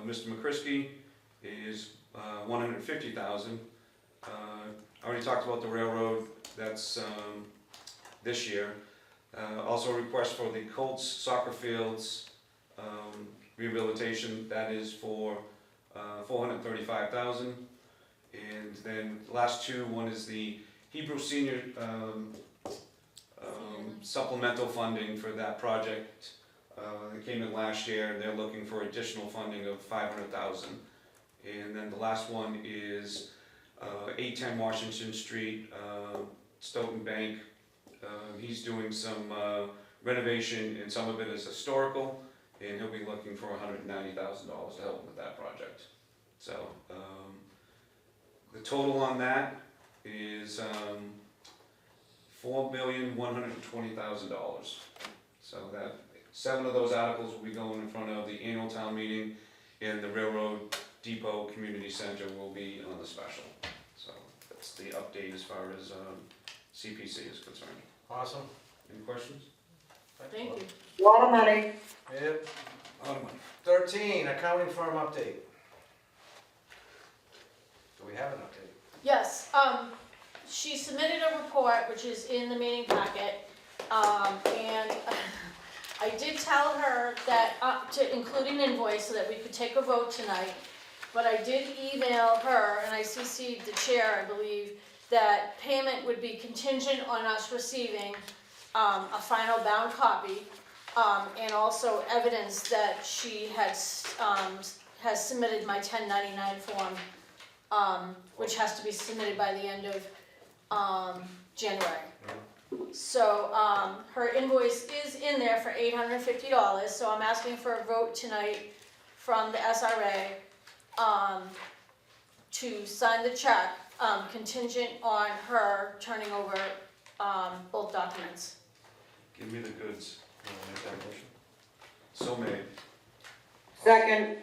Speaker 2: Mr. McCrisky is $150,000. Already talked about the railroad, that's this year. Also a request for the Colts soccer fields rehabilitation, that is for $435,000. And then the last two, one is the Hebrew Senior supplemental funding for that project. It came in last year, and they're looking for additional funding of $500,000. And then the last one is 810 Washington Street, Stoughton Bank. He's doing some renovation, and some of it is historical, and he'll be looking for $190,000 to help him with that project. So the total on that is $4,120,000. So that 7 of those articles will be going in front of the annual town meeting, and the Railroad Depot Community Center will be on the special. So that's the update as far as CPC is concerned.
Speaker 1: Awesome.
Speaker 2: Any questions?
Speaker 4: Thank you.
Speaker 3: A lot of money.
Speaker 1: Yep.
Speaker 2: A lot of money.
Speaker 1: 13, accounting firm update. Do we have an update?
Speaker 4: Yes, she submitted a report, which is in the meeting packet, and I did tell her that, to include an invoice so that we could take a vote tonight, but I did email her, and I CC'd the chair, I believe, that payment would be contingent on us receiving a final bound copy, and also evidence that she has submitted my 1099 form, which has to be submitted by the end of January. So her invoice is in there for $850, so I'm asking for a vote tonight from the SRA to sign the check contingent on her turning over both documents.
Speaker 2: Give me the goods. You wanna make that motion? So made.
Speaker 3: Second.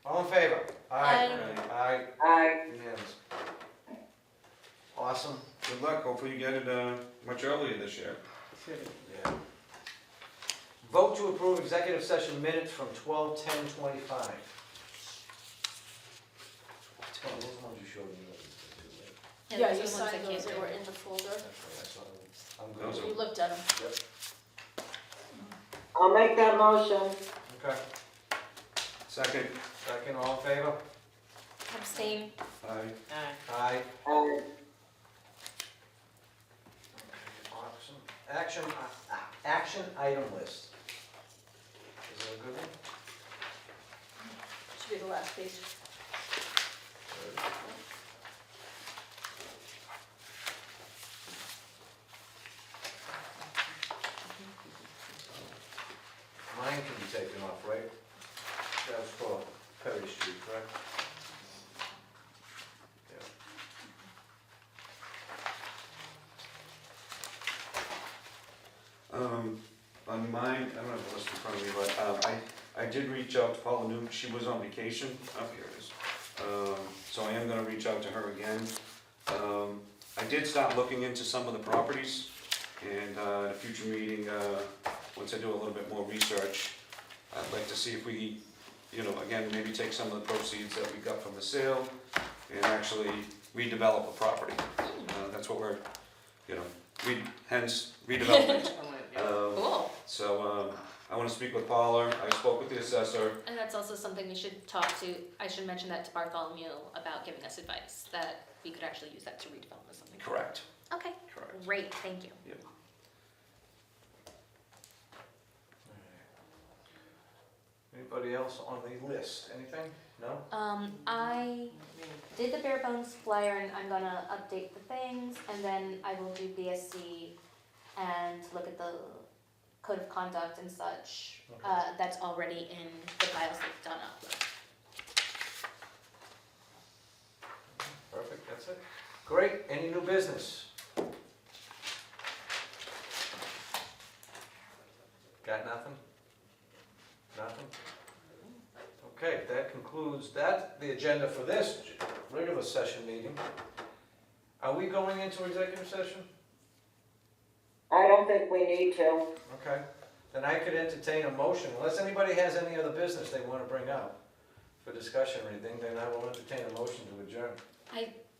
Speaker 1: All in favor?
Speaker 4: Aye.
Speaker 1: Aye.
Speaker 3: Aye.
Speaker 1: Unanimous. Awesome.
Speaker 2: Good luck, hopefully you get it much earlier this year.
Speaker 1: Yeah. Vote to approve executive session minutes from 12/10/25. Tell me, those ones you showed me.
Speaker 4: Yeah,
Speaker 5: those are
Speaker 4: you
Speaker 5: the ones
Speaker 4: signed
Speaker 5: I
Speaker 4: those,
Speaker 5: can't
Speaker 4: they
Speaker 5: do.
Speaker 4: were in the folder.
Speaker 1: That's right, I saw them. I'm
Speaker 2: Those
Speaker 1: good.
Speaker 4: You looked at them.
Speaker 3: I'll make that motion.
Speaker 1: Okay.
Speaker 2: Second.
Speaker 1: Second, all in favor?
Speaker 5: Abstain.
Speaker 2: Aye.
Speaker 1: Aye.
Speaker 3: Aye.
Speaker 1: Awesome. Action item list. Is that a good one?
Speaker 4: Should be the last page.
Speaker 1: Mine can be taken off, right? That was for Perry Street, correct?
Speaker 2: On mine, I don't have the list in front of me, but I did reach out to Paula Newt, she was on vacation, here it is. So I am gonna reach out to her again. I did start looking into some of the properties, and at a future meeting, once I do a little bit more research, I'd like to see if we, again, maybe take some of the proceeds that we got from the sale and actually redevelop a property. That's what we're, hence redevelopment.
Speaker 5: Cool.
Speaker 2: So I want to speak with Paula. I spoke with the assessor.
Speaker 5: And that's also something we should talk to, I should mention that to Bartholomew about giving us advice, that we could actually use that to redevelop something.
Speaker 2: Correct.
Speaker 5: Okay,
Speaker 2: Correct.
Speaker 5: great, thank you.
Speaker 2: Yep.
Speaker 1: Anybody else on the list? Anything? No?
Speaker 5: I did the bare bones flyer and I'm gonna update the things, and then I will do BSC and look at the code of conduct and such,
Speaker 1: Okay.
Speaker 5: that's already in the files they've done up.
Speaker 1: Perfect, that's it. Great, any new business? Got nothing? Nothing? Okay, that concludes the agenda for this regular session meeting. Are we going into executive session?
Speaker 3: I don't think we need to.
Speaker 1: Okay, then I could entertain a motion, unless anybody has any other business they wanna bring up for discussion or anything, then I will entertain a motion to adjourn.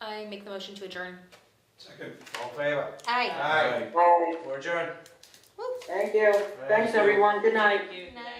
Speaker 5: I make the motion to adjourn.
Speaker 2: Second.
Speaker 1: All in favor?
Speaker 5: Aye.
Speaker 1: Aye.
Speaker 3: Bye.
Speaker 1: We're adjourned.
Speaker 3: Thank you. Thanks, everyone. Good night.
Speaker 6: Thank you.
Speaker 5: Night.